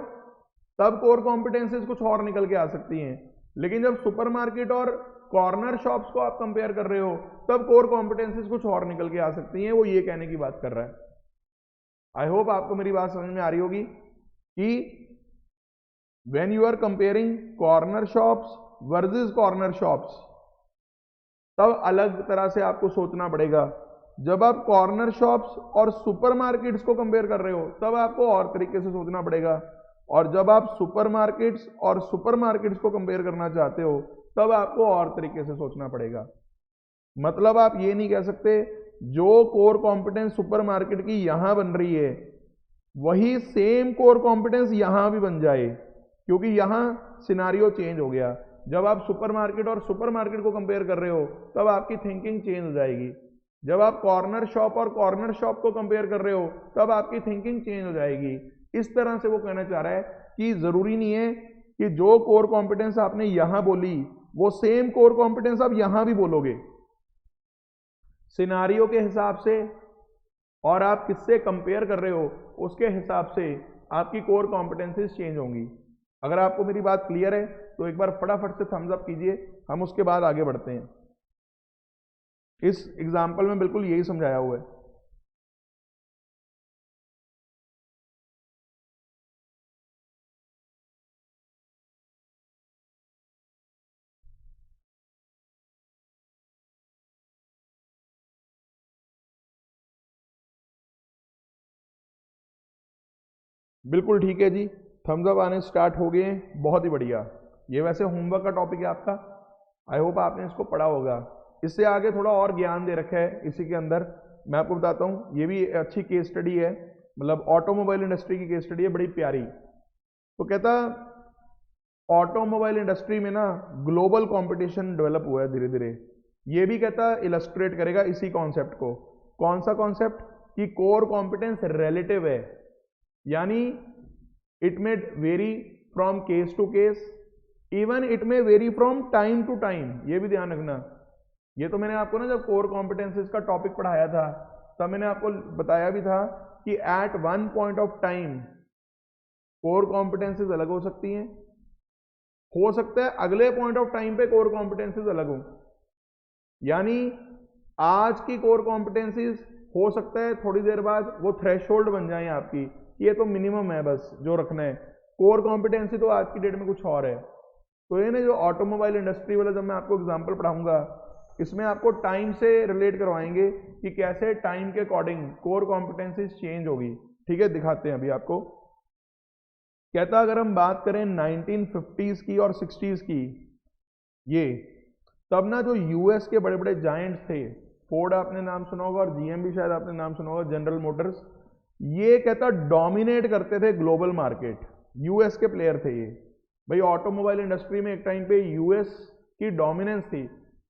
[SPEAKER 1] तब कोर कॉम्पिटेंसीज कुछ और निकल के आ सकती हैं, लेकिन जब सुपरमार्केट और कॉर्नर शॉप्स को आप कंपेयर कर रहे हो, तब कोर कॉम्पिटेंसीज कुछ और निकल के आ सकती हैं। वो ये कहने की बात कर रहा है। आई होप आपको मेरी बात समझ में आ रही होगी कि when you are comparing corner shops versus corner shops, तब अलग तरह से आपको सोचना पड़ेगा। जब आप कॉर्नर शॉप्स और सुपरमार्केट्स को कंपेयर कर रहे हो, तब आपको और तरीके से सोचना पड़ेगा। और जब आप सुपरमार्केट्स और सुपरमार्केट्स को कंपेयर करना चाहते हो, तब आपको और तरीके से सोचना पड़ेगा। मतलब आप ये नहीं कह सकते जो कोर कॉम्पिटेंस सुपरमार्केट की यहां बन रही है वही सेम कोर कॉम्पिटेंस यहां भी बन जाए, क्योंकि यहां सिनारियो चेंज हो गया। जब आप सुपरमार्केट और सुपरमार्केट को कंपेयर कर रहे हो, तब आपकी थिंकिंग चेंज हो जाएगी। जब आप कॉर्नर शॉप और कॉर्नर शॉप को कंपेयर कर रहे हो, तब आपकी थिंकिंग चेंज हो जाएगी। इस तरह से वो कहना चाह रहा है कि जरूरी नहीं है कि जो कोर कॉम्पिटेंस आपने यहां बोली वो सेम कोर कॉम्पिटेंस आप यहां भी बोलोगे। सिनारियो के हिसाब से और आप किससे कंपेयर कर रहे हो उसके हिसाब से आपकी कोर कॉम्पिटेंसीज चेंज होंगी। अगर आपको मेरी बात क्लियर है तो एक बार फटाफट से थम्स अप कीजिए, हम उसके बाद आगे बढ़ते हैं। इस एग्जाम्पल में बिल्कुल यही समझाया हुआ है। बिल्कुल ठीक है जी, थम्स अप आने स्टार्ट हो गए हैं, बहुत ही बढ़िया। ये वैसे होमवर्क का टॉपिक है आपका, आई होप आपने इसको पढ़ा होगा। इससे आगे थोड़ा और ज्ञान दे रखा है इसी के अंदर, मैं आपको बताता हूँ। ये भी अच्छी केस स्टडी है, मतलब ऑटोमोबाइल इंडस्ट्री की केस स्टडी है, बड़ी प्यारी। तो कहता ऑटोमोबाइल इंडस्ट्री में ना ग्लोबल कंपटीशन डेवलप हुआ है धीरे धीरे। ये भी कहता इलस्ट्रेट करेगा इसी कॉन्सेप्ट को। कौन सा कॉन्सेप्ट? कि कोर कॉम्पिटेंस रिलेटिव है, यानी it may vary from case to case, even it may vary from time to time. ये भी ध्यान रखना। ये तो मैंने आपको ना जब कोर कॉम्पिटेंसेस का टॉपिक पढ़ाया था तब मैंने आपको बताया भी था कि at one point of time core competences अलग हो सकती हैं, हो सकता है अगले पॉइंट ऑफ टाइम पे कोर कॉम्पिटेंसीज अलग हो। यानी आज की कोर कॉम्पिटेंसीज हो सकता है थोड़ी देर बाद वो थ्रेशोल्ड बन जाए आपकी, ये तो मिनिमम है बस जो रखना है। कोर कॉम्पिटेंसी तो आज की डेट में कुछ और है। तो ये ना जो ऑटोमोबाइल इंडस्ट्री वाला जब मैं आपको एग्जांपल पढ़ाऊंगा, इसमें आपको टाइम से रिलेट करवाएंगे कि कैसे टाइम के अकॉर्डिंग कोर कॉम्पिटेंसीज चेंज होगी। ठीक है, दिखाते हैं अभी आपको। कहता अगर हम बात करें 1950s की और 60s की, ये तब ना जो यूएस के बड़े बड़े जायंट्स थे, फोर्ड आपने नाम सुना होगा और जीएम भी शायद आपने नाम सुना होगा, जनरल मोटर्स, ये कहता डोमिनेट करते थे ग्लोबल मार्केट। यूएस के प्लेयर थे ये भाई। ऑटोमोबाइल इंडस्ट्री में एक टाइम पे यूएस की डोमिनेंस थी।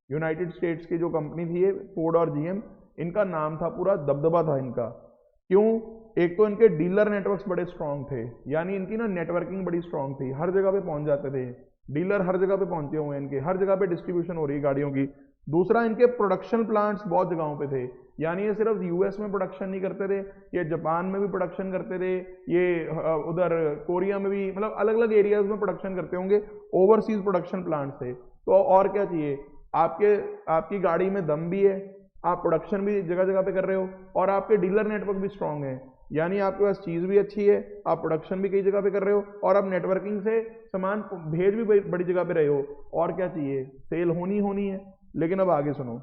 [SPEAKER 1] यूनाइटेड स्टेट्स की जो कंपनी थी ये फोर्ड और जीएम, इनका नाम था, पूरा दबदबा था इनका। क्यों? एक तो इनके डीलर नेटवर्क्स बड़े स्ट्रांग थे, यानी इनकी ना नेटवर्किंग बड़ी स्ट्रांग थी, हर जगह पे पहुंच जाते थे। डीलर हर जगह पे पहुंचे हुए हैं इनके, हर जगह पे डिस्ट्रीब्यूशन हो रही है गाड़ियों की। दूसरा, इनके प्रोडक्शन प्लांट्स बहुत जगहों पे थे, यानी ये सिर्फ यूएस में प्रोडक्शन नहीं करते थे, ये जापान में भी प्रोडक्शन करते थे, ये उधर कोरिया में भी, मतलब अलग अलग एरियाज में प्रोडक्शन करते होंगे। ओवरसीज प्रोडक्शन प्लांट्स थे। तो और क्या चाहिए आपकी गाड़ी में दम भी है, आप प्रोडक्शन भी जगह जगह पे कर रहे हो, और आपके डीलर नेटवर्क भी स्ट्रांग है, यानी आपके पास चीज़ भी अच्छी है, आप प्रोडक्शन भी कई जगह पे कर रहे हो, और आप नेटवर्किंग से सामान भेज भी बड़ी जगह पे रहे हो। और क्या चाहिए? सेल होनी है। लेकिन अब आगे सुनो,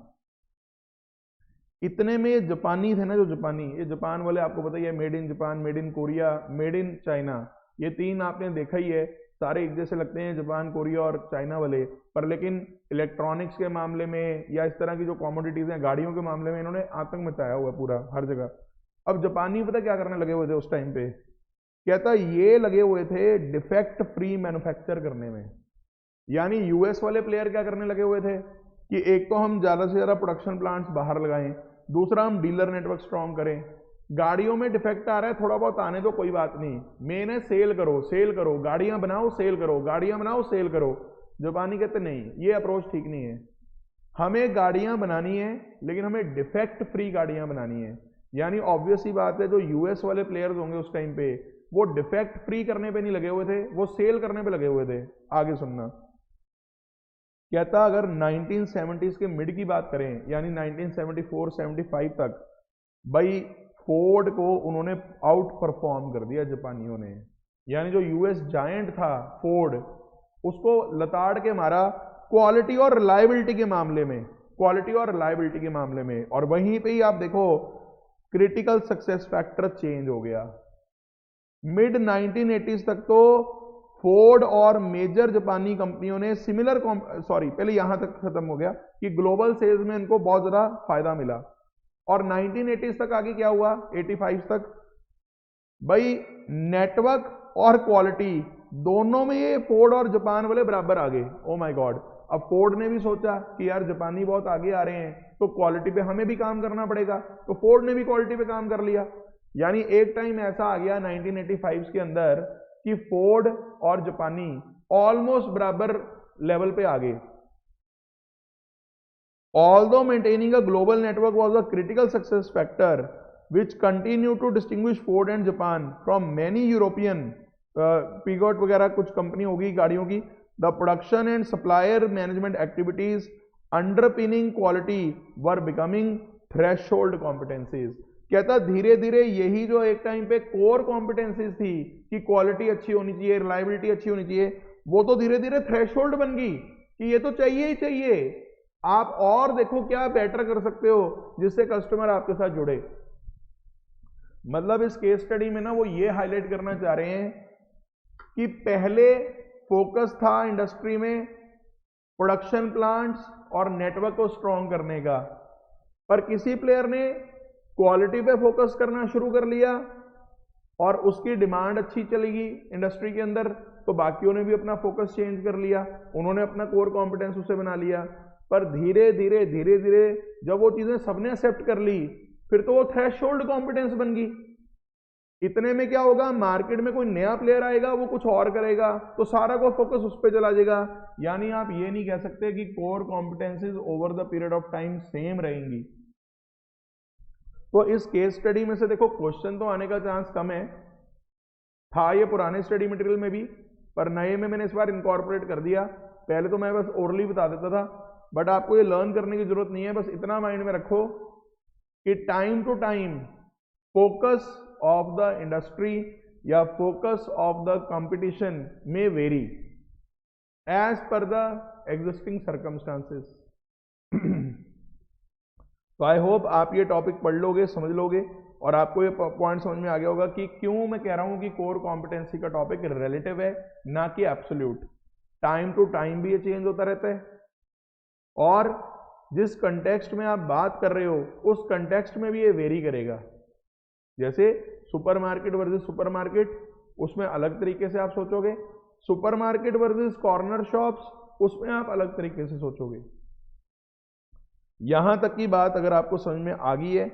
[SPEAKER 1] इतने में ये जापानी थे ना, जो जापानी, ये जापान वाले आपको पता ही है, made in Japan, made in Korea, made in China, ये तीन आपने देखा ही है। सारे एक जैसे लगते हैं जापान, कोरिया और चाइना वाले, पर लेकिन इलेक्ट्रॉनिक्स के मामले में या इस तरह की जो कॉमोडिटीज़ हैं, गाड़ियों के मामले में इन्होंने आतंक मचाया हुआ पूरा हर जगह। अब जापानी पता क्या करने लगे हुए थे उस टाइम पे? कहता ये लगे हुए थे डिफेक्ट फ्री मैन्युफैक्चर करने में। यानी यूएस वाले प्लेयर क्या करने लगे हुए थे कि एक तो हम ज़्यादा से ज़्यादा प्रोडक्शन प्लांट्स बाहर लगाएं, दूसरा हम डीलर नेटवर्क स्ट्रॉन्ग करें। गाड़ियों में डिफेक्ट आ रहा है, थोड़ा बहुत आने तो कोई बात नहीं, मेन है सेल करो, गाड़ियां बनाओ सेल करो, गाड़ियां बनाओ सेल करो। जापानी कहते नहीं, ये अप्रोच ठीक नहीं है। हमें गाड़ियां बनानी है, लेकिन हमें डिफेक्ट फ्री गाड़ियां बनानी है। यानी ऑब्वियस ही बात है, जो यूएस वाले प्लेयर्स होंगे उस टाइम पे, वो डिफेक्ट फ्री करने पे नहीं लगे हुए थे, वो सेल करने पे लगे हुए थे। आगे सुनना, कहता अगर 1970s के मिड की बात करें यानी 1974-75 तक, भाई फोर्ड को उन्होंने आउट परफॉर्म कर दिया जापानियों ने। यानी जो यूएस जायंट था फोर्ड, उसको लताड़ के मारा क्वालिटी और रिलायबिलिटी के मामले में, क्वालिटी और रिलायबिलिटी के मामले में। और वहीं पे ही आप देखो क्रिटिकल सक्सेस फैक्टर चेंज हो गया। मिड 1980s तक तो फोर्ड और मेजर जापानी कंपनियों ने सिमिलर पहले यहां तक खत्म हो गया कि ग्लोबल सेल्स में इनको बहुत ज्यादा फायदा मिला। और 1980s तक आगे क्या हुआ, 85 तक, भाई नेटवर्क और क्वालिटी दोनों में ये फोर्ड और जापान वाले बराबर आ गए। ओ माय गॉड, अब फोर्ड ने भी सोचा कि यार जापानी बहुत आगे आ रहे हैं तो क्वालिटी पे हमें भी काम करना पड़ेगा, तो फोर्ड ने भी क्वालिटी पे काम कर लिया। यानी एक टाइम ऐसा आ गया 1985 के अंदर कि फोर्ड और जापानी ऑलमोस्ट बराबर लेवल पे आ गए। Although maintaining a global network was a critical success factor which continued to distinguish Ford and Japan from many European Peugeot वगैरह कुछ कंपनी होगी गाड़ियों की, the production and supplier management activities underpinning quality were becoming threshold competencies। कहता धीरे धीरे यही जो एक टाइम पे कोर कॉम्पिटेंसीज थी कि क्वालिटी अच्छी होनी चाहिए, रिलायबिलिटी अच्छी होनी चाहिए, वो तो धीरे धीरे थ्रेशोल्ड बन गई कि ये तो चाहिए ही चाहिए। आप और देखो क्या बेटर कर सकते हो जिससे कस्टमर आपके साथ जुड़े। मतलब इस केस स्टडी में ना वो ये हाईलाइट करना चाह रहे हैं कि पहले फोकस था इंडस्ट्री में प्रोडक्शन प्लांट्स और नेटवर्क को स्ट्रॉन्ग करने का, पर किसी प्लेयर ने क्वालिटी पे फोकस करना शुरू कर लिया और उसकी डिमांड अच्छी चलेगी इंडस्ट्री के अंदर, तो बाकियों ने भी अपना फोकस चेंज कर लिया, उन्होंने अपना कोर कॉम्पिटेंस उसे बना लिया। पर धीरे धीरे जब वो चीजें सबने एक्सेप्ट कर ली, फिर तो वो थ्रेशोल्ड कॉम्पिटेंस बन गई। इतने में क्या होगा, मार्केट में कोई नया प्लेयर आएगा, वो कुछ और करेगा, तो सारा को फोकस उस पर चला जाएगा। यानी आप ये नहीं कह सकते कि core competencies over the period of time same रहेंगी। तो इस केस स्टडी में से देखो क्वेश्चन तो आने का चांस कम है, था ये पुराने स्टडी मटेरियल में भी, पर नए में मैंने इस बार इनकॉर्पोरेट कर दिया। पहले तो मैं बस ओरली बता देता था, बट आपको ये लर्न करने की जरूरत नहीं है। बस इतना माइंड में रखो कि time to time focus of the industry या फोकस ऑफ द कंपटीशन में vary as per the existing circumstances. तो आई होप आप ये टॉपिक पढ़ लोगे, समझ लोगे, और आपको ये पॉइंट समझ में आ गया होगा कि क्यों मैं कह रहा हूं कि कोर कॉम्पिटेंसी का टॉपिक रिलेटिव है ना कि एब्सोल्यूट। टाइम टू टाइम भी ये चेंज होता रहता है, और जिस कंटेक्स्ट में आप बात कर रहे हो उस कंटेक्स्ट में भी ये वेरी करेगा। जैसे सुपरमार्केट वर्सेस सुपरमार्केट, उसमें अलग तरीके से आप सोचोगे, सुपरमार्केट वर्सेस कॉर्नर शॉप्स, उसमें आप अलग तरीके से सोचोगे। यहां तक की बात अगर आपको समझ में आ गई है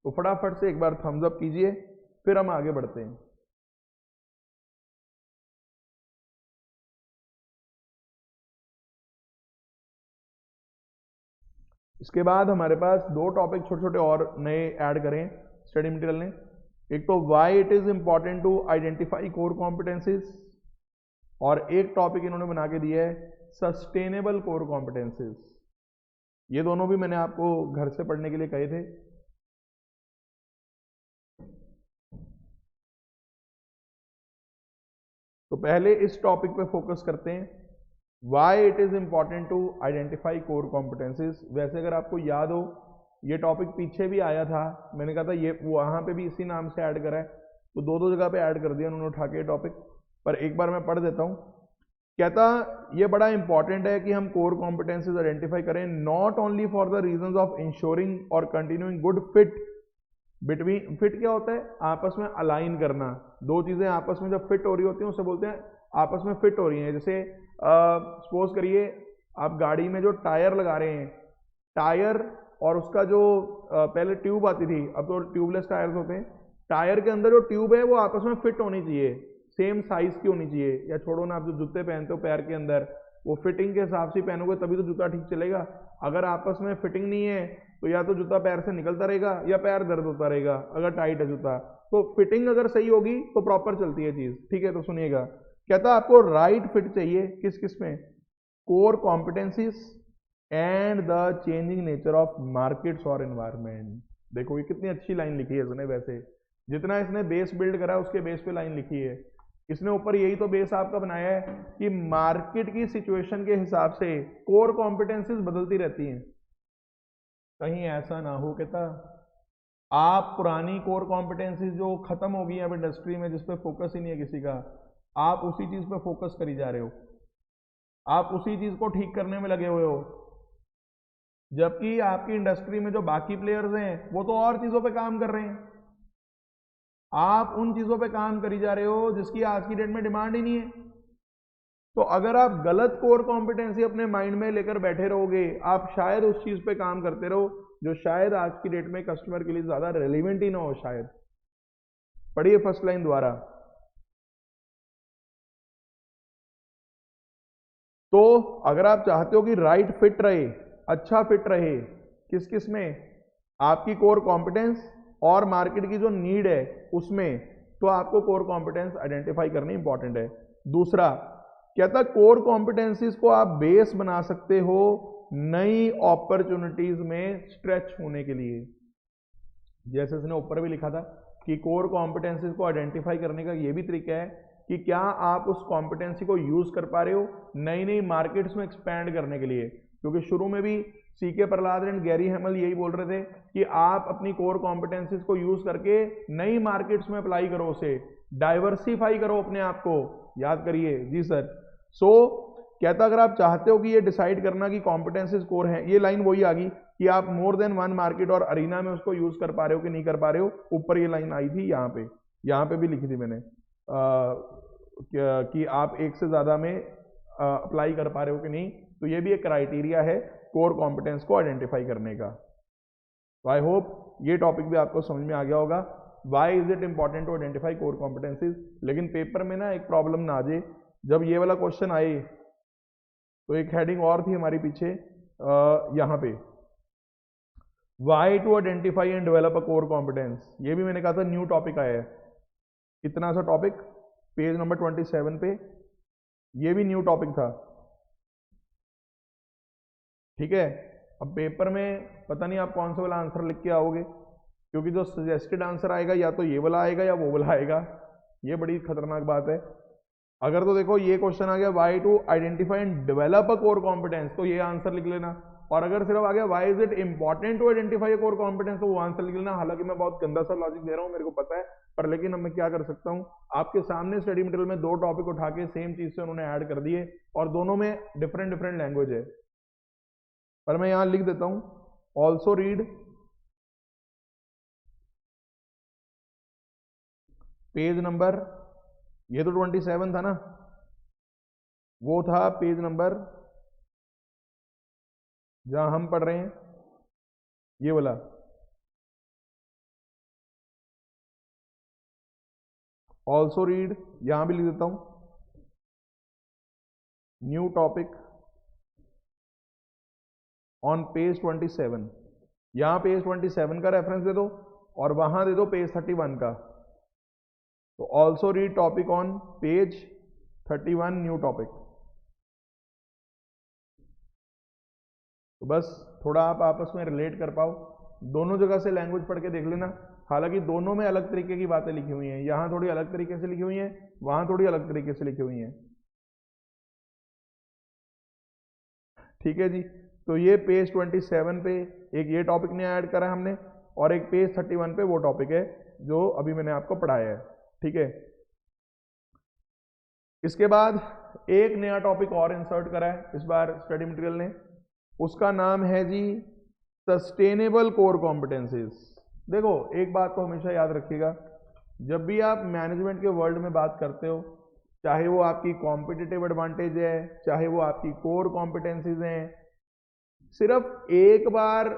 [SPEAKER 1] तो फटाफट से एक बार थम्स अप कीजिए, फिर हम आगे बढ़ते हैं। इसके बाद हमारे पास दो टॉपिक छोटे छोटे और नए ऐड करें स्टडी मटेरियल ने। एक तो why it is important to identify core competencies, और एक टॉपिक इन्होंने बना के दिया है सस्टेनेबल कोर कॉम्पिटेंसीज। ये दोनों भी मैंने आपको घर से पढ़ने के लिए कहे थे। तो पहले इस टॉपिक पे फोकस करते हैं, why it is important to identify core competencies. वैसे अगर आपको याद हो ये टॉपिक पीछे भी आया था, मैंने कहा था ये वहां पे भी इसी नाम से ऐड करा है, तो दो दो जगह पे ऐड कर दिया उन्होंने उठा के टॉपिक, पर एक बार मैं पढ़ देता हूं। कहता ये बड़ा इंपॉर्टेंट है कि हम कोर कॉम्पिटेंसीज आइडेंटिफाई करें, not only for the reasons of ensuring और continuing good fit between. Fit क्या होता है, आपस में अलाइन करना, दो चीजें आपस में जब फिट हो रही होती हैं उसे बोलते हैं आपस में फिट हो रही हैं। जैसे सपोज करिए आप गाड़ी में जो टायर लगा रहे हैं, टायर और उसका जो पहले ट्यूब आती थी, अब तो ट्यूबलेस टायर्स होते हैं, टायर के अंदर जो ट्यूब है वो आपस में फिट होनी चाहिए, सेम साइज की होनी चाहिए। या छोड़ो ना, आप जो जूते पहनते हो पैर के अंदर, वो फिटिंग के हिसाब से पहनोगे तभी तो जूता ठीक चलेगा। अगर आपस में फिटिंग नहीं है तो या तो जूता पैर से निकलता रहेगा या पैर दर्द होता रहेगा अगर टाइट है जूता। तो फिटिंग अगर सही होगी तो प्रॉपर चलती है चीज। ठीक है, तो सुनिएगा, कहता आपको राइट फिट चाहिए किस किस में, core competencies and the changing nature of markets और एनवायरमेंट। देखो ये कितनी अच्छी लाइन लिखी है इसने, वैसे जितना इसने बेस बिल्ड करा उसके बेस पे लाइन लिखी है। इसने ऊपर यही तो बेस आपका बनाया है कि मार्केट की सिचुएशन के हिसाब से कोर कॉम्पिटेंसीज बदलती रहती हैं। कहीं ऐसा ना हो कहता आप पुरानी कोर कॉम्पिटेंसीज जो खत्म हो गई अब इंडस्ट्री में, जिस पे फोकस ही नहीं है किसी का, आप उसी चीज पे फोकस करी जा रहे हो, आप उसी चीज को ठीक करने में लगे हुए हो, जबकि आपकी इंडस्ट्री में जो बाकी प्लेयर्स हैं वो तो और चीजों पे काम कर रहे हैं। आप उन चीजों पे काम करी जा रहे हो जिसकी आज की डेट में डिमांड ही नहीं है। तो अगर आप गलत कोर कॉम्पिटेंसी अपने माइंड में लेकर बैठे रहोगे, आप शायद उस चीज पे काम करते रहो जो शायद आज की डेट में कस्टमर के लिए ज्यादा रेलिवेंट ही ना हो शायद। पढ़िए फर्स्ट लाइन द्वारा। तो अगर आप चाहते हो कि राइट फिट रहे, अच्छा फिट रहे, किस किस में, आपकी कोर कॉम्पिटेंस और मार्केट की जो नीड है उसमें, तो आपको कोर कॉम्पिटेंस आइडेंटिफाई करनी इंपॉर्टेंट है। दूसरा कहता कोर कॉम्पिटेंसीज को आप बेस बना सकते हो नई अपॉर्चुनिटीज में स्ट्रेच होने के लिए। जैसे इसने ऊपर भी लिखा था कि कोर कॉम्पिटेंसीज को आइडेंटिफाई करने का ये भी तरीका है कि क्या आप उस कॉम्पिटेंसी को यूज कर पा रहे हो नई नई मार्केट्स में एक्सपैंड करने के लिए। क्योंकि शुरू में भी CK Prahalad and Gary Hamel यही बोल रहे थे कि आप अपनी कोर कॉम्पिटेंसीज को यूज करके नई मार्केट्स में अप्लाई करो, उसे डाइवर्सिफाई करो अपने आप को। याद करिए जी सर। सो कहता अगर आप चाहते हो कि ये डिसाइड करना कि कॉम्पिटेंसीज कोर हैं, ये लाइन वही आ गई कि आप मोर देन वन मार्केट और अरीना में उसको यूज कर पा रहे हो कि नहीं कर पा रहे हो। ऊपर ये लाइन आई थी, यहाँ पे भी लिखी थी मैंने कि आप एक से ज्यादा में अप्लाई कर पा रहे हो कि नहीं। तो ये भी एक क्राइटेरिया है कोर कॉम्पिटेंस को आइडेंटिफाई करने का। तो आई होप ये टॉपिक भी आपको समझ में आ गया होगा, why is it important to identify core competencies. लेकिन पेपर में ना एक प्रॉब्लम ना आ जाए, जब ये वाला क्वेश्चन आए तो एक हेडिंग और थी हमारी पीछे यहाँ पे, why to identify and develop a core competence. ये भी मैंने कहा था न्यू टॉपिक आया है, इतना सा टॉपिक पेज नंबर 27 पे, ये भी न्यू टॉपिक था। ठीक है, अब पेपर में पता नहीं आप कौन सा वाला आंसर लिख के आओगे, क्योंकि जो सजेस्टेड आंसर आएगा या तो ये वाला आएगा या वो वाला आएगा। ये बड़ी खतरनाक बात है। अगर तो देखो ये क्वेश्चन आ गया why to identify and develop a core competence, तो ये आंसर लिख लेना। और अगर सिर्फ आ गया why is it important to identify a core competence, तो वो आंसर लिख लेना। हालांकि मैं बहुत गंदा सा लॉजिक दे रहा हूँ, मेरे को पता है, पर लेकिन अब मैं क्या कर सकता हूँ, आपके सामने स्टडी मटेरियल में दो टॉपिक उठा के सेम चीज से उन्होंने ऐड कर दिए और दोनों में डिफरेंट डिफरेंट लैंग्वेज है। पर मैं यहां लिख देता हूं ऑल्सो रीड पेज नंबर, ये तो 27 था ना, वो था पेज नंबर जहां हम पढ़ रहे हैं, ये वाला। ऑल्सो रीड यहां भी लिख देता हूं न्यू टॉपिक ऑन पेज 27। यहां पेज 27 का रेफरेंस दे दो और वहां दे दो पेज 31 का। तो also read topic on page 31 new topic. तो बस थोड़ा आप आपस में रिलेट कर पाओ, दोनों जगह से लैंग्वेज पढ़ के देख लेना। हालांकि दोनों में अलग तरीके की बातें लिखी हुई हैं, यहां थोड़ी अलग तरीके से लिखी हुई हैं, वहां थोड़ी अलग तरीके से लिखी हुई हैं। ठीक है जी। तो ये पेज 27 पे एक ये टॉपिक ने ऐड करा हमने, और एक पेज 31 पे वो टॉपिक है जो अभी मैंने आपको पढ़ाया है। ठीक है, इसके बाद एक नया टॉपिक और इंसर्ट करा है इस बार स्टडी मटेरियल ने, उसका नाम है जी सस्टेनेबल कोर कॉम्पिटेंसीज। देखो एक बात तो हमेशा याद रखिएगा, जब भी आप मैनेजमेंट के वर्ल्ड में बात करते हो, चाहे वो आपकी कॉम्पिटिटिव एडवांटेज है, चाहे वो आपकी कोर कॉम्पिटेंसीज हैं, सिर्फ एक बार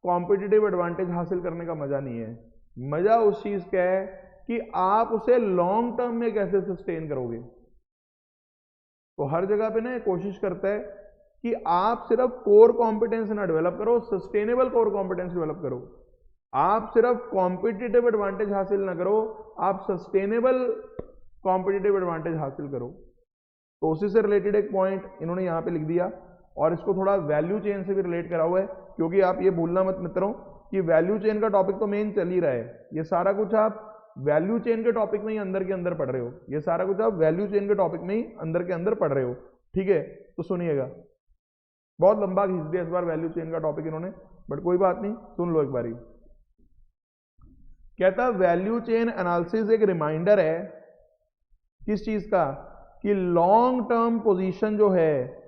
[SPEAKER 1] कॉम्पिटिटिव एडवांटेज हासिल करने का मजा नहीं है। मजा उस चीज का है कि आप उसे लॉन्ग टर्म में कैसे सस्टेन करोगे। तो हर जगह पे ना कोशिश करता है कि आप सिर्फ कोर कॉम्पिटेंस ना डेवलप करो, सस्टेनेबल कोर कॉम्पिटेंस डेवलप करो। आप सिर्फ कॉम्पिटिटिव एडवांटेज हासिल ना करो, आप सस्टेनेबल कॉम्पिटिटिव एडवांटेज हासिल करो। तो उसी से रिलेटेड एक पॉइंट इन्होंने यहाँ पे लिख दिया और इसको थोड़ा वैल्यू चेन से भी रिलेट करा हुआ है, क्योंकि आप ये भूलना मत मित्रों कि वैल्यू चेन का टॉपिक तो मेन चल ही रहा है। ये सारा कुछ आप वैल्यू चेन के टॉपिक में ही अंदर के अंदर पढ़ रहे हो, ये सारा कुछ आप वैल्यू चेन के टॉपिक में ही अंदर के अंदर पढ़ रहे हो, ठीक है। तो सुनिएगा, बहुत लंबा खींच दिया इस बार वैल्यू चेन का टॉपिक इन्होंने, बट कोई बात नहीं, सुन लो एक बारी। कहता वैल्यू चेन एनालिसिस एक रिमाइंडर है किस चीज का, कि लॉन्ग टर्म पोजीशन जो है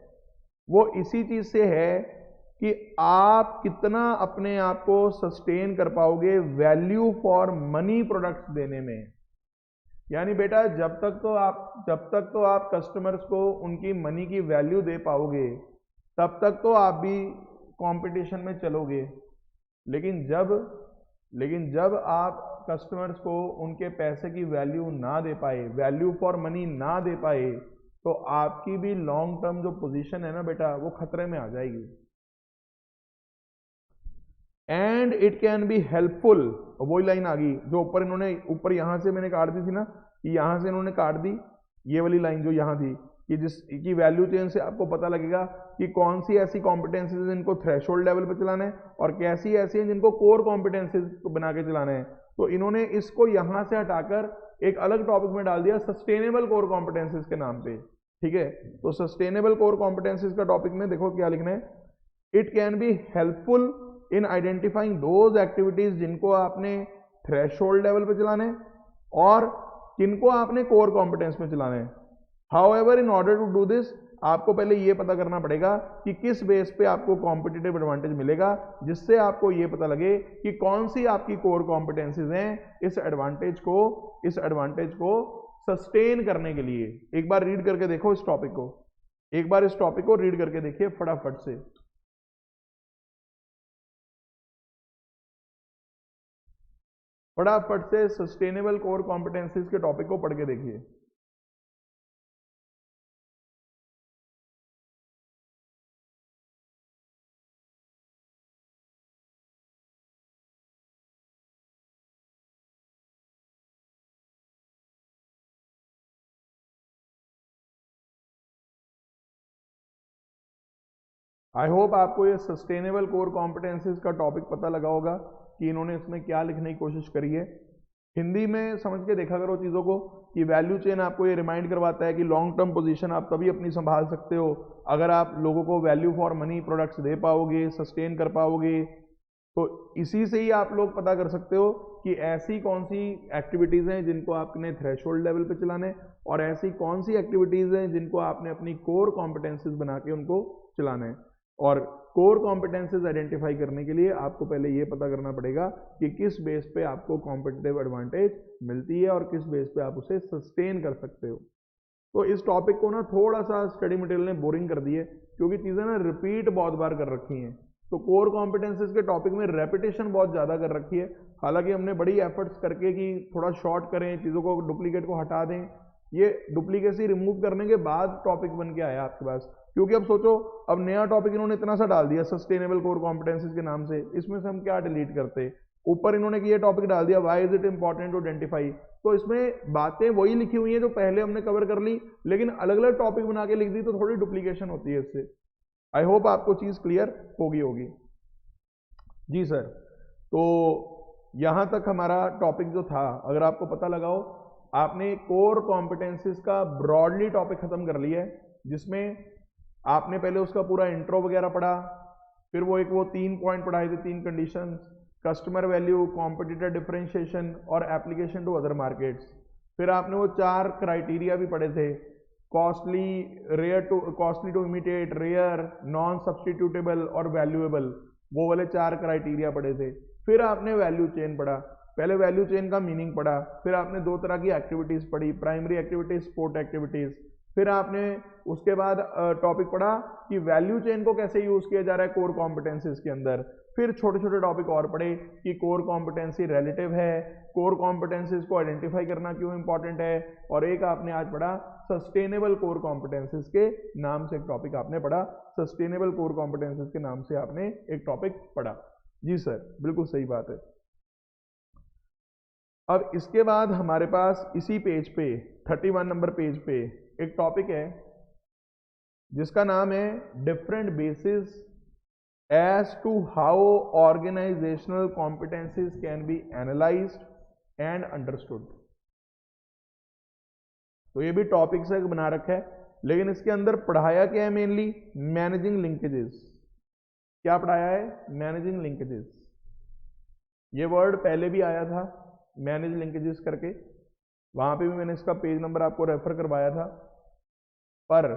[SPEAKER 1] वो इसी चीज से है कि आप कितना अपने आप को सस्टेन कर पाओगे वैल्यू फॉर मनी प्रोडक्ट्स देने में। यानी बेटा जब तक तो आप कस्टमर्स को उनकी मनी की वैल्यू दे पाओगे तब तक तो आप भी कंपटीशन में चलोगे, लेकिन जब आप कस्टमर्स को उनके पैसे की वैल्यू ना दे पाए, वैल्यू फॉर मनी ना दे पाए, तो आपकी भी लॉन्ग टर्म जो पोजीशन है ना बेटा वो खतरे में आ जाएगी। And it can be helpful, वही लाइन आ गई जो ऊपर यहां से मैंने काट दी थी ना, कि यहां से इन्होंने काट दी ये वाली लाइन जो यहां थी, कि जिसकी वैल्यू चेन से आपको पता लगेगा कि कौन सी ऐसी कॉम्पिटेंसीज जिनको थ्रेशोल्ड लेवल पे चलाना है और कैसी ऐसी हैं जिनको कोर कॉम्पिटेंसीज बना के चलाना है। तो इन्होंने इसको यहां से हटाकर एक अलग टॉपिक में डाल दिया सस्टेनेबल कोर कॉम्पिटेंसीज के नाम पे, ठीक है। तो सस्टेनेबल कोर कॉम्पिटेंसीज का टॉपिक में देखो क्या लिखना है, it can be helpful in identifying those activities जिनको आपने थ्रेशोल्ड लेवल पे चलाना है और किनको आपने कोर कॉम्पिटेंस में चलाना है। However in order to do this, आपको पहले ये पता करना पड़ेगा कि किस बेस पे आपको कॉम्पिटिटिव एडवांटेज मिलेगा, जिससे आपको ये पता लगे कि कौन सी आपकी कोर कॉम्पिटेंसीज हैं इस एडवांटेज को सस्टेन करने के लिए। एक बार रीड करके देखो इस टॉपिक को, रीड करके देखिए फटाफट से। सस्टेनेबल कोर कॉम्पिटेंसीज के टॉपिक को पढ़ के देखिए। आई होप आपको ये सस्टेनेबल कोर कॉम्पिटेंसीज का टॉपिक पता लगा होगा कि इन्होंने इसमें क्या लिखने की कोशिश करी है। हिंदी में समझ के देखा करो चीज़ों को, कि वैल्यू चेन आपको ये रिमाइंड करवाता है कि लॉन्ग टर्म पोजीशन आप तभी अपनी संभाल सकते हो अगर आप लोगों को वैल्यू फॉर मनी प्रोडक्ट्स दे पाओगे, सस्टेन कर पाओगे। तो इसी से ही आप लोग पता कर सकते हो कि ऐसी कौन सी एक्टिविटीज़ हैं जिनको आपने थ्रेशोल्ड लेवल पे चलाना है और ऐसी कौन सी एक्टिविटीज़ हैं जिनको आपने अपनी कोर कॉम्पिटेंसीज बना के उनको चलाना है। और कोर कॉम्पिटेंसीज आइडेंटिफाई करने के लिए आपको पहले ये पता करना पड़ेगा कि किस बेस पे आपको कॉम्पिटिटिव एडवांटेज मिलती है और किस बेस पे आप उसे सस्टेन कर सकते हो। तो इस टॉपिक को ना थोड़ा सा स्टडी मटेरियल ने बोरिंग कर दी है, क्योंकि चीज़ें ना रिपीट बहुत बार कर रखी हैं। तो कोर कॉम्पिटेंसीज के टॉपिक में रेपिटेशन बहुत ज़्यादा कर रखी है। हालांकि हमने बड़ी एफर्ट्स करके कि थोड़ा शॉर्ट करें, चीज़ों को डुप्लीकेट को हटा दें, ये डुप्लीकेसी रिमूव करने के बाद टॉपिक बन के आया आपके पास। क्योंकि अब सोचो, अब नया टॉपिक इन्होंने इतना सा डाल दिया सस्टेनेबल कोर कॉम्पिटेंसीज के नाम से, इसमें से हम क्या डिलीट करते। ऊपर इन्होंने ये टॉपिक डाल दिया why is it important to identify, तो इसमें बातें वही लिखी हुई हैं जो पहले हमने कवर कर ली, लेकिन अलग अलग टॉपिक बना के लिख दी तो थोड़ी डुप्लीकेशन होती है इससे। आई होप आपको चीज़ क्लियर होगी जी सर। तो यहाँ तक हमारा टॉपिक जो था, अगर आपको पता लगाओ, आपने कोर कॉम्पिटेंसीज का ब्रॉडली टॉपिक खत्म कर लिया है, जिसमें आपने पहले उसका पूरा इंट्रो वगैरह पढ़ा, फिर वो 3 पॉइंट पढ़ाए थे, 3 conditions, customer value, competitor differentiation और एप्लीकेशन टू अदर मार्केट्स। फिर आपने वो 4 क्राइटेरिया भी पढ़े थे, costly to imitate, rare, non substitutable और वैल्यूएबल, वो वाले 4 क्राइटेरिया पढ़े थे। फिर आपने वैल्यू चेन पढ़ा, पहले वैल्यू चेन का मीनिंग पढ़ा, फिर आपने 2 तरह की एक्टिविटीज पढ़ी, प्राइमरी एक्टिविटीज, सपोर्ट एक्टिविटीज। फिर आपने उसके बाद टॉपिक पढ़ा कि वैल्यू चेन को कैसे यूज किया जा रहा है कोर कॉम्पिटेंसीज के अंदर। फिर छोटे छोटे टॉपिक और पढ़े कि कोर कॉम्पिटेंसी रिलेटिव है, कोर कॉम्पिटेंसीज को आइडेंटिफाई करना क्यों इंपॉर्टेंट है, और एक आपने आज पढ़ा सस्टेनेबल कोर कॉम्पिटेंसीज के नाम से एक टॉपिक आपने पढ़ा, सस्टेनेबल कोर कॉम्पिटेंसीज के नाम से आपने एक टॉपिक पढ़ा। जी सर, बिल्कुल सही बात है। अब इसके बाद हमारे पास इसी पेज पे 31 नंबर पेज पे एक टॉपिक है जिसका नाम है different basis as to how organisational competencies can be analysed and understood. तो ये भी टॉपिक से बना रखा है, लेकिन इसके अंदर पढ़ाया क्या है मेनली, मैनेजिंग लिंकेजेस। क्या पढ़ाया है, मैनेजिंग लिंकेजेस। ये वर्ड पहले भी आया था, मैनेज लिंकेजेस करके, वहां पे भी मैंने इसका पेज नंबर आपको रेफर करवाया था। पर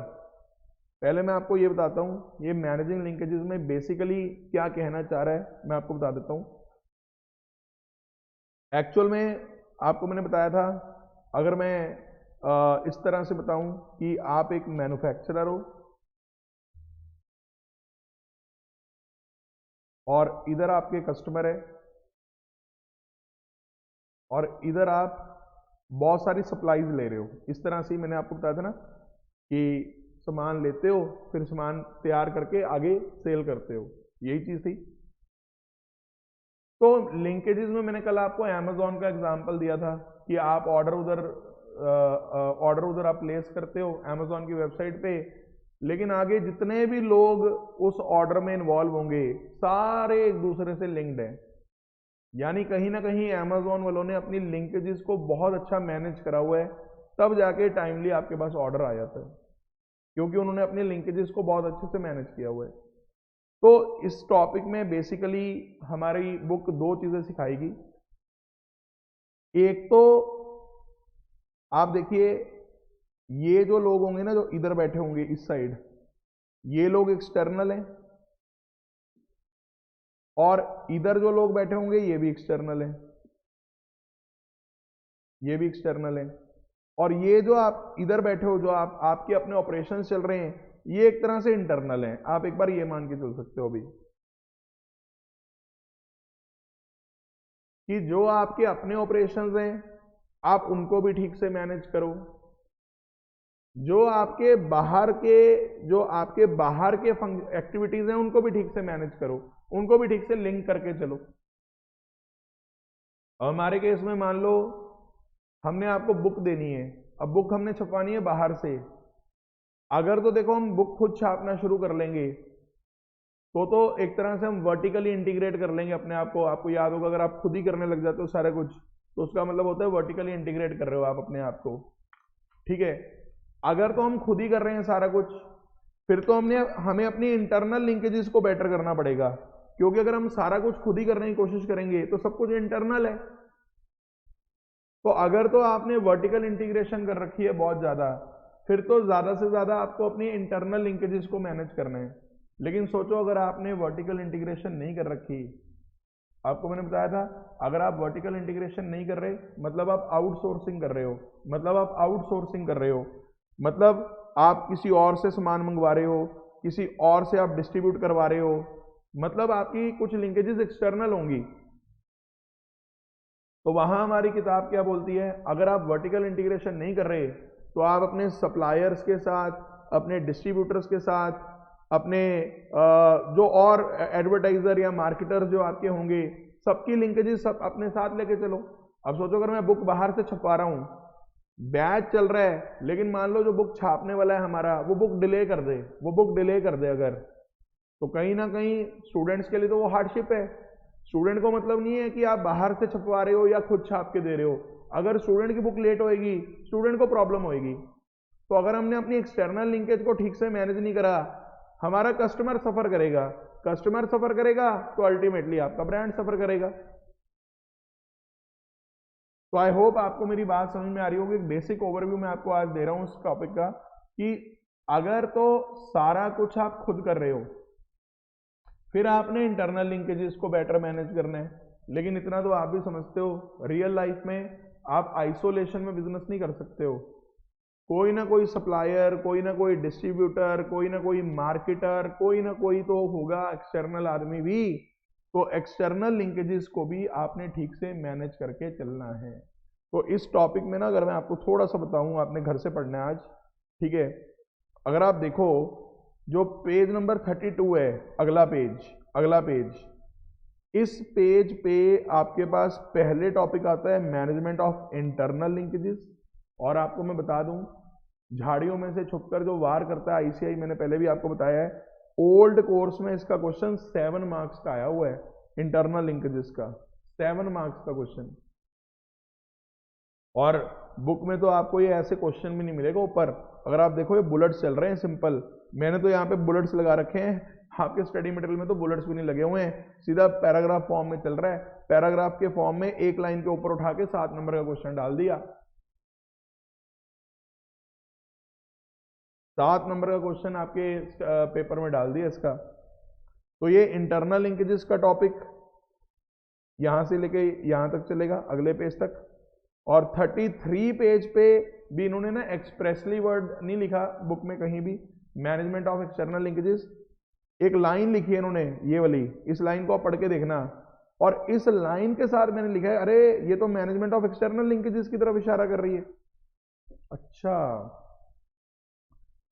[SPEAKER 1] पहले मैं आपको ये बताता हूँ ये मैनेजिंग लिंकेजेस में बेसिकली क्या कहना चाह रहा है, मैं आपको बता देता हूँ। एक्चुअल में आपको मैंने बताया था, अगर मैं इस तरह से बताऊं कि आप एक मैन्युफैक्चरर हो और इधर आपके कस्टमर है और इधर आप बहुत सारी सप्लाईज ले रहे हो। इस तरह से मैंने आपको बताया था ना कि सामान लेते हो फिर सामान तैयार करके आगे सेल करते हो, यही चीज थी। तो लिंकेजेस में मैंने कल आपको अमेजोन का एग्जांपल दिया था कि आप ऑर्डर उधर आप प्लेस करते हो अमेजोन की वेबसाइट पे, लेकिन आगे जितने भी लोग उस ऑर्डर में इन्वॉल्व होंगे सारे एक दूसरे से लिंक्ड हैं। यानी कहीं ना कहीं अमेजोन वालों ने अपनी लिंकेजेस को बहुत अच्छा मैनेज करा हुआ है, तब जाके टाइमली आपके पास ऑर्डर आ जाता है, क्योंकि उन्होंने अपने लिंकेजेस को बहुत अच्छे से मैनेज किया हुआ है। तो इस टॉपिक में बेसिकली हमारी बुक दो चीजें सिखाएगी। एक तो आप देखिए, ये जो लोग होंगे ना जो इधर बैठे होंगे इस साइड, ये लोग एक्सटर्नल हैं, और इधर जो लोग बैठे होंगे ये भी एक्सटर्नल हैं, ये भी एक्सटर्नल हैं, और ये जो आप इधर बैठे हो जो आपके अपने ऑपरेशंस चल रहे हैं ये एक तरह से इंटरनल हैं। आप एक बार ये मान के चल सकते हो अभी कि जो आपके अपने ऑपरेशंस हैं आप उनको भी ठीक से मैनेज करो, जो आपके बाहर के एक्टिविटीज हैं उनको भी ठीक से मैनेज करो, उनको भी ठीक से लिंक करके चलो। हमारे केस में मान लो हमने आपको बुक देनी है, अब बुक हमने छपवानी है बाहर से। अगर तो देखो हम बुक खुद छापना शुरू कर लेंगे तो एक तरह से हम वर्टिकली इंटीग्रेट कर लेंगे अपने आप को। आपको याद होगा अगर आप खुद ही करने लग जाते हो सारा कुछ तो उसका मतलब होता है वर्टिकली इंटीग्रेट कर रहे हो आप अपने आप को, ठीक है। अगर तो हम खुद ही कर रहे हैं सारा कुछ, फिर तो हमें अपनी इंटरनल लिंकेजेस को बेटर करना पड़ेगा, क्योंकि अगर हम सारा कुछ खुद ही करने की कोशिश करेंगे तो सब कुछ इंटरनल है। तो अगर तो आपने वर्टिकल इंटीग्रेशन कर रखी है बहुत ज्यादा, फिर तो ज्यादा से ज्यादा आपको अपनी इंटरनल लिंकेजेस को मैनेज करना है। लेकिन सोचो अगर आपने वर्टिकल इंटीग्रेशन नहीं कर रखी, आपको मैंने बताया था अगर आप वर्टिकल इंटीग्रेशन नहीं कर रहे मतलब आप आउटसोर्सिंग कर रहे हो, मतलब आप किसी और से सामान मंगवा रहे हो, किसी और से आप डिस्ट्रीब्यूट करवा रहे हो, मतलब आपकी कुछ लिंकेजेस एक्सटर्नल होंगी। तो वहां हमारी किताब क्या बोलती है, अगर आप वर्टिकल इंटीग्रेशन नहीं कर रहे तो आप अपने सप्लायर्स के साथ, अपने डिस्ट्रीब्यूटर्स के साथ, अपने जो और एडवर्टाइजर या मार्केटर जो आपके होंगे सबकी लिंकेजेस सब अपने साथ लेके चलो। अब सोचो अगर मैं बुक बाहर से छपवा रहा हूँ, बैच चल रहा है, लेकिन मान लो जो बुक छापने वाला है हमारा वो बुक डिले कर दे अगर, तो कहीं ना कहीं स्टूडेंट्स के लिए तो वो हार्डशिप है। स्टूडेंट को मतलब नहीं है कि आप बाहर से छपवा रहे हो या खुद छाप के दे रहे हो, अगर स्टूडेंट की बुक लेट होएगी स्टूडेंट को प्रॉब्लम होएगी। तो अगर हमने अपनी एक्सटर्नल लिंकेज को ठीक से मैनेज नहीं करा, हमारा कस्टमर सफर करेगा तो अल्टीमेटली आपका ब्रांड सफर करेगा। तो आई होप आपको मेरी बात समझ में आ रही होगी। एक बेसिक ओवरव्यू मैं आपको आज दे रहा हूं इस टॉपिक का कि अगर तो सारा कुछ आप खुद कर रहे हो फिर आपने इंटरनल लिंकेजेस को बेटर मैनेज करना है, लेकिन इतना तो आप भी समझते हो रियल लाइफ में आप आइसोलेशन में बिजनेस नहीं कर सकते हो। कोई ना कोई सप्लायर, कोई ना कोई डिस्ट्रीब्यूटर, कोई ना कोई मार्केटर, कोई ना कोई तो होगा एक्सटर्नल आदमी भी। तो एक्सटर्नल लिंकेजेस को भी आपने ठीक से मैनेज करके चलना है। तो इस टॉपिक में ना अगर मैं आपको थोड़ा सा बताऊं, आपने घर से पढ़ना है आज, ठीक है। अगर आप देखो जो पेज नंबर 32 है, अगला पेज, इस पेज पे आपके पास पहले टॉपिक आता है मैनेजमेंट ऑफ इंटरनल लिंकेजेस। और आपको मैं बता दूं झाड़ियों में से छुपकर जो वार करता है आईसीआई, मैंने पहले भी आपको बताया है। ओल्ड कोर्स में इसका क्वेश्चन 7 मार्क्स का आया हुआ है, इंटरनल लिंकेजेस का 7 मार्क्स का क्वेश्चन। और बुक में तो आपको ये ऐसे क्वेश्चन भी नहीं मिलेगा ऊपर। अगर आप देखो ये बुलेट्स चल रहे हैं सिंपल, मैंने तो यहाँ पे बुलेट्स लगा रखे हैं, आपके स्टडी मटेरियल में तो बुलेट्स भी नहीं लगे हुए हैं, सीधा पैराग्राफ फॉर्म में चल रहा है। पैराग्राफ के फॉर्म में एक लाइन के ऊपर उठा के 7 नंबर का क्वेश्चन डाल दिया। 7 नंबर का क्वेश्चन आपके पेपर में डाल दिया इसका। तो ये इंटरनल लिंकेजेस का टॉपिक यहां से लेके यहां तक चलेगा, अगले पेज तक। और 33 पेज पे भी इन्होंने ना एक्सप्रेसली वर्ड नहीं लिखा बुक में कहीं भी, मैनेजमेंट ऑफ एक्सटर्नल लिंकेजेस। एक लाइन लिखी है इन्होंने ये वाली, इस लाइन को आप पढ़ के देखना, और इस लाइन के साथ मैंने लिखा है अरे ये तो मैनेजमेंट ऑफ एक्सटर्नल लिंकेजेस की तरफ इशारा कर रही है। अच्छा,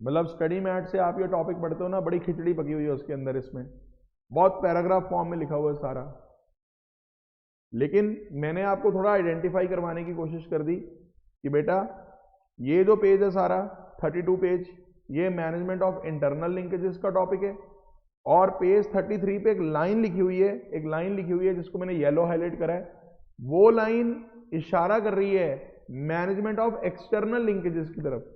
[SPEAKER 1] मतलब स्टडी मैट से आप ये टॉपिक पढ़ते हो ना, बड़ी खिचड़ी पकी हुई है उसके अंदर, इसमें बहुत पैराग्राफ फॉर्म में लिखा हुआ है सारा। लेकिन मैंने आपको थोड़ा आइडेंटिफाई करवाने की कोशिश कर दी कि बेटा ये जो पेज है सारा 32 पेज, ये मैनेजमेंट ऑफ इंटरनल लिंकेजेस का टॉपिक है। और पेज 33 पे एक लाइन लिखी हुई है, एक लाइन लिखी हुई है जिसको मैंने येलो हाईलाइट करा है, वो लाइन इशारा कर रही है मैनेजमेंट ऑफ एक्सटर्नल लिंकेजेस की तरफ।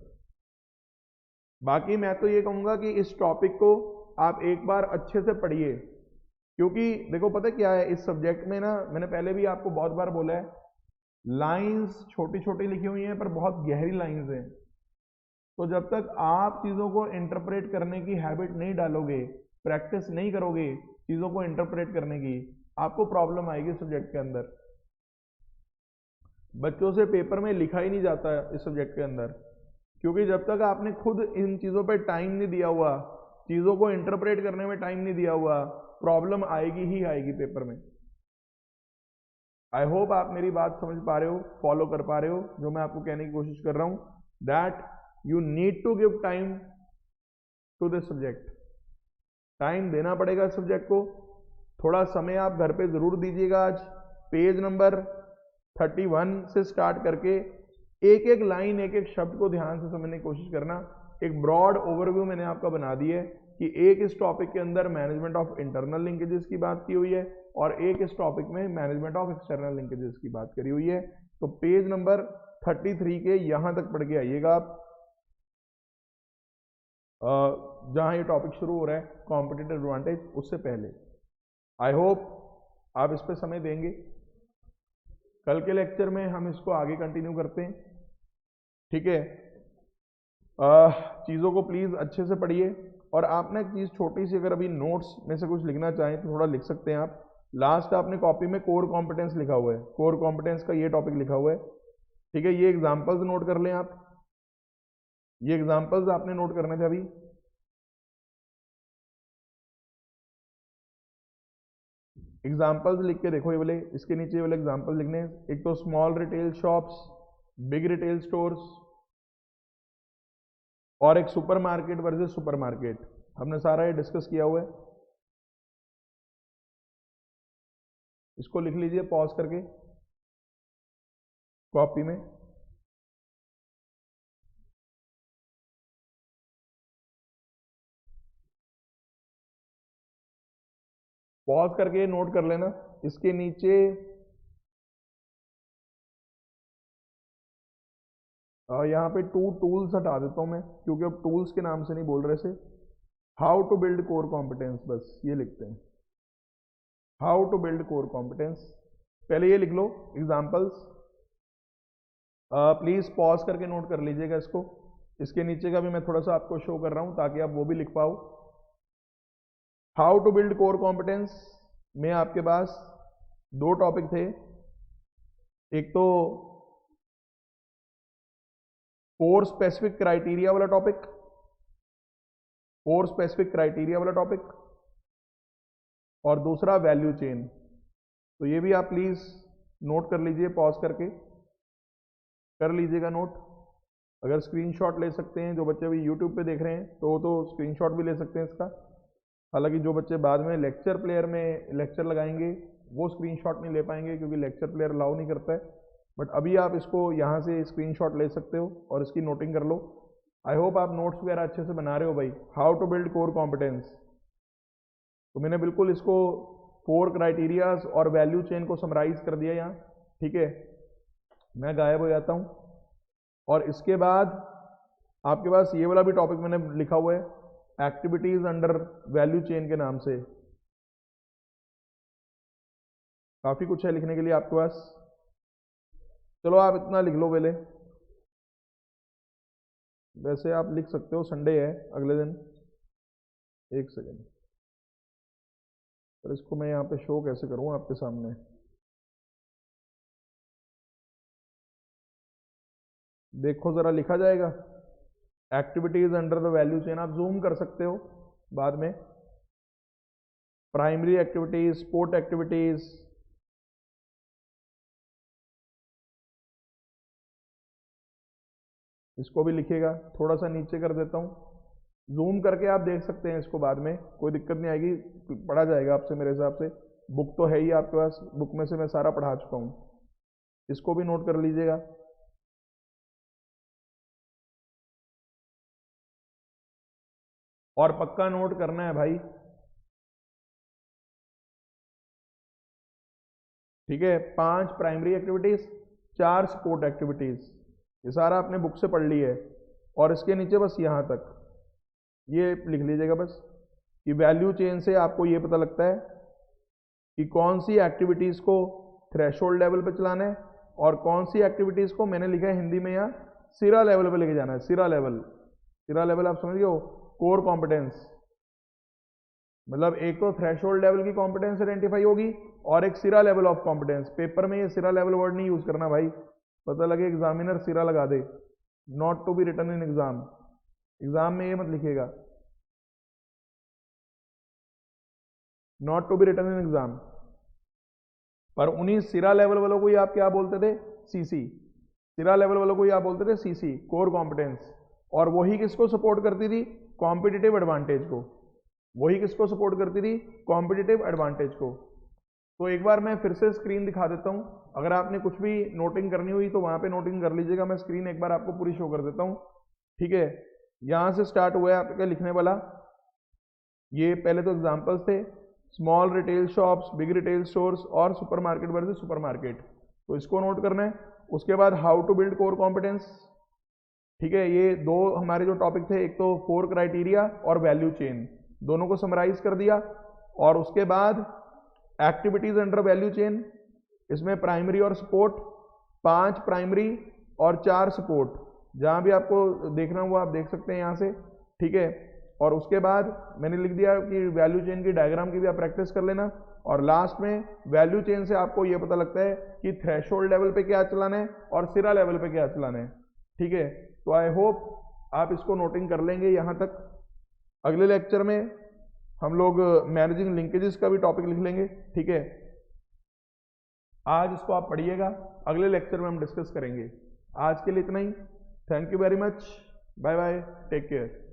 [SPEAKER 1] बाकी मैं तो ये कहूंगा कि इस टॉपिक को आप एक बार अच्छे से पढ़िए, क्योंकि देखो पता क्या है इस सब्जेक्ट में ना, मैंने पहले भी आपको बहुत बार बोला है, लाइंस छोटी छोटी लिखी हुई हैं पर बहुत गहरी लाइंस हैं। तो जब तक आप चीज़ों को इंटरप्रेट करने की हैबिट नहीं डालोगे, प्रैक्टिस नहीं करोगे चीज़ों को इंटरप्रेट करने की, आपको प्रॉब्लम आएगी सब्जेक्ट के अंदर। बच्चों से पेपर में लिखा ही नहीं जाता है इस सब्जेक्ट के अंदर, क्योंकि जब तक आपने खुद इन चीज़ों पे टाइम नहीं दिया हुआ, चीज़ों को इंटरप्रेट करने में टाइम नहीं दिया हुआ, प्रॉब्लम आएगी ही आएगी पेपर में। आई होप आप मेरी बात समझ पा रहे हो, फॉलो कर पा रहे हो जो मैं आपको कहने की कोशिश कर रहा हूं, that you need to give time to this subject. Time देना पड़ेगा सब्जेक्ट को, थोड़ा समय आप घर पे जरूर दीजिएगा। आज पेज नंबर 31 से स्टार्ट करके एक एक लाइन, एक एक शब्द को ध्यान से समझने की कोशिश करना। एक ब्रॉड ओवरव्यू मैंने आपका बना दी है कि एक इस टॉपिक के अंदर मैनेजमेंट ऑफ इंटरनल लिंकेजेस की बात की हुई है और एक इस टॉपिक में मैनेजमेंट ऑफ एक्सटर्नल लिंकेजेस की बात करी हुई है। तो पेज नंबर 33 के यहां तक पढ़ के आइएगा आप, जहां ये टॉपिक शुरू हो रहा है कॉम्पिटिटिव एडवांटेज, उससे पहले। आई होप आप इस पे समय देंगे। कल के लेक्चर में हम इसको आगे कंटिन्यू करते हैं, ठीक है। चीज़ों को प्लीज़ अच्छे से पढ़िए। और आप ना एक चीज़ छोटी सी, अगर अभी नोट्स में से कुछ लिखना चाहें तो थोड़ा लिख सकते हैं आप। लास्ट आपने कॉपी में कोर कॉम्पिटेंस लिखा हुआ है, कोर कॉम्पिटेंस का ये टॉपिक लिखा हुआ है, ठीक है। ये एग्जाम्पल्स नोट कर लें आप, ये एग्जाम्पल्स आपने नोट करने थे अभी। एग्जाम्पल्स लिख के देखो, ये वाले इसके नीचे वाले एग्जाम्पल लिखने। एक तो small retail shops, big retail stores, और एक सुपरमार्केट वर्सेस सुपरमार्केट, हमने सारा ये डिस्कस किया हुआ है। इसको लिख लीजिए पॉज करके कॉपी में। पॉज करके नोट कर लेना। इसके नीचे यहाँ पे टू टूल्स हटा देता हूं मैं, क्योंकि अब टूल्स के नाम से नहीं बोल रहे थे। How to build core competence, बस ये लिखते हैं, how to build core competence. पहले ये लिख लो एग्जाम्पल्स, प्लीज पॉज करके नोट कर लीजिएगा इसको। इसके नीचे का भी मैं थोड़ा सा आपको शो कर रहा हूं ताकि आप वो भी लिख पाओ। How to build core competence में आपके पास दो टॉपिक थे, एक तो फोर स्पेसिफिक क्राइटेरिया वाला टॉपिक, फोर स्पेसिफिक क्राइटेरिया वाला टॉपिक, और दूसरा वैल्यू चेन। तो ये भी आप प्लीज नोट कर लीजिए, पॉज करके कर लीजिएगा नोट। अगर स्क्रीनशॉट ले सकते हैं, जो बच्चे अभी यूट्यूब पे देख रहे हैं तो वो तो स्क्रीनशॉट भी ले सकते हैं इसका। हालांकि जो बच्चे बाद में लेक्चर प्लेयर में लेक्चर लगाएंगे वो स्क्रीनशॉट नहीं ले पाएंगे, क्योंकि लेक्चर प्लेयर अलाउ नहीं करता है। बट अभी आप इसको यहाँ से स्क्रीनशॉट ले सकते हो और इसकी नोटिंग कर लो। आई होप आप नोट्स वगैरह अच्छे से बना रहे हो भाई। How to build core competence, तो मैंने बिल्कुल इसको 4 क्राइटेरियाज और वैल्यू चेन को समराइज कर दिया यहाँ, ठीक है। मैं गायब हो जाता हूँ और इसके बाद आपके पास ये वाला भी टॉपिक मैंने लिखा हुआ है, एक्टिविटीज अंडर वैल्यू चेन के नाम से। काफी कुछ है लिखने के लिए आपके पास, चलो आप इतना लिख लो पहले। वैसे आप लिख सकते हो, संडे है अगले दिन। एक सेकेंड, पर इसको मैं यहाँ पे शो कैसे करूँ आपके सामने। देखो जरा, लिखा जाएगा activities under the value chain, आप जूम कर सकते हो बाद में। प्राइमरी एक्टिविटीज, स्पोर्ट एक्टिविटीज, इसको भी लिखिएगा। थोड़ा सा नीचे कर देता हूँ, जूम करके आप देख सकते हैं इसको बाद में, कोई दिक्कत नहीं आएगी, पढ़ा जाएगा आपसे मेरे हिसाब से। बुक तो है ही आपके पास, बुक में से मैं सारा पढ़ा चुका हूँ। इसको भी नोट कर लीजिएगा। और पक्का नोट करना है भाई, ठीक है। 5 प्राइमरी एक्टिविटीज, 4 सपोर्ट एक्टिविटीज, ये सारा आपने बुक से पढ़ ली है। और इसके नीचे बस यहाँ तक ये लिख लीजिएगा बस, कि वैल्यू चेन से आपको ये पता लगता है कि कौन सी एक्टिविटीज को थ्रेशोल्ड लेवल पे चलाना है और कौन सी एक्टिविटीज को, मैंने लिखा है हिंदी में यहाँ, सिरा लेवल पे लेके जाना है। सिरा लेवल, सिरा लेवल आप समझ गए हो, कोर कॉम्पिटेंस। मतलब एक तो थ्रेशोल्ड लेवल की कॉम्पिटेंस आइडेंटिफाई होगी और एक सिरा लेवल ऑफ कॉम्पिटेंस। पेपर में ये सिरा लेवल वर्ड नहीं यूज करना भाई, पता लगे एग्जामिनर सिरा लगा दे। Not to be written in exam, exam में ये मत लिखिएगा, not to be written in exam. पर उन्हीं सिरा लेवल वालों को ही आप क्या बोलते थे, सीसी। सिरा लेवल वालों को ही आप बोलते थे सीसी, कोर कॉम्पिटेंस। और वही किसको सपोर्ट करती थी, कॉम्पिटिटिव एडवांटेज को। वही किसको सपोर्ट करती थी, कॉम्पिटिटिव एडवांटेज को। तो एक बार मैं फिर से स्क्रीन दिखा देता हूं, अगर आपने कुछ भी नोटिंग करनी हुई तो वहां पे नोटिंग कर लीजिएगा। मैं स्क्रीन एक बार आपको पूरी शो कर देता हूं, ठीक है। यहां से स्टार्ट हुआ है आपका लिखने वाला। ये पहले तो एग्जांपल्स थे, small retail shops, big retail stores और सुपरमार्केट वर्सेस सुपरमार्केट, तो इसको नोट करना है। उसके बाद how to build core competence, ठीक है। ये दो हमारे जो टॉपिक थे, एक तो 4 क्राइटेरिया और वैल्यू चेन, दोनों को समराइज कर दिया। और उसके बाद एक्टिविटीज अंडर वैल्यू चेन, इसमें प्राइमरी और सपोर्ट, 5 प्राइमरी और 4 सपोर्ट, जहां भी आपको देखना हुआ आप देख सकते हैं यहां से, ठीक है। और उसके बाद मैंने लिख दिया कि वैल्यू चेन की डायग्राम की भी आप प्रैक्टिस कर लेना। और लास्ट में वैल्यू चेन से आपको यह पता लगता है कि थ्रेशोल्ड लेवल पे क्या चलाना है और सिरा लेवल पे क्या चलाना है, ठीक है। तो आई होप आप इसको नोटिंग कर लेंगे यहां तक। अगले लेक्चर में हम लोग मैनेजिंग लिंकेजेस का भी टॉपिक लिख लेंगे, ठीक है। आज इसको आप पढ़िएगा, अगले लेक्चर में हम डिस्कस करेंगे। आज के लिए इतना ही, thank you very much, bye bye, take care.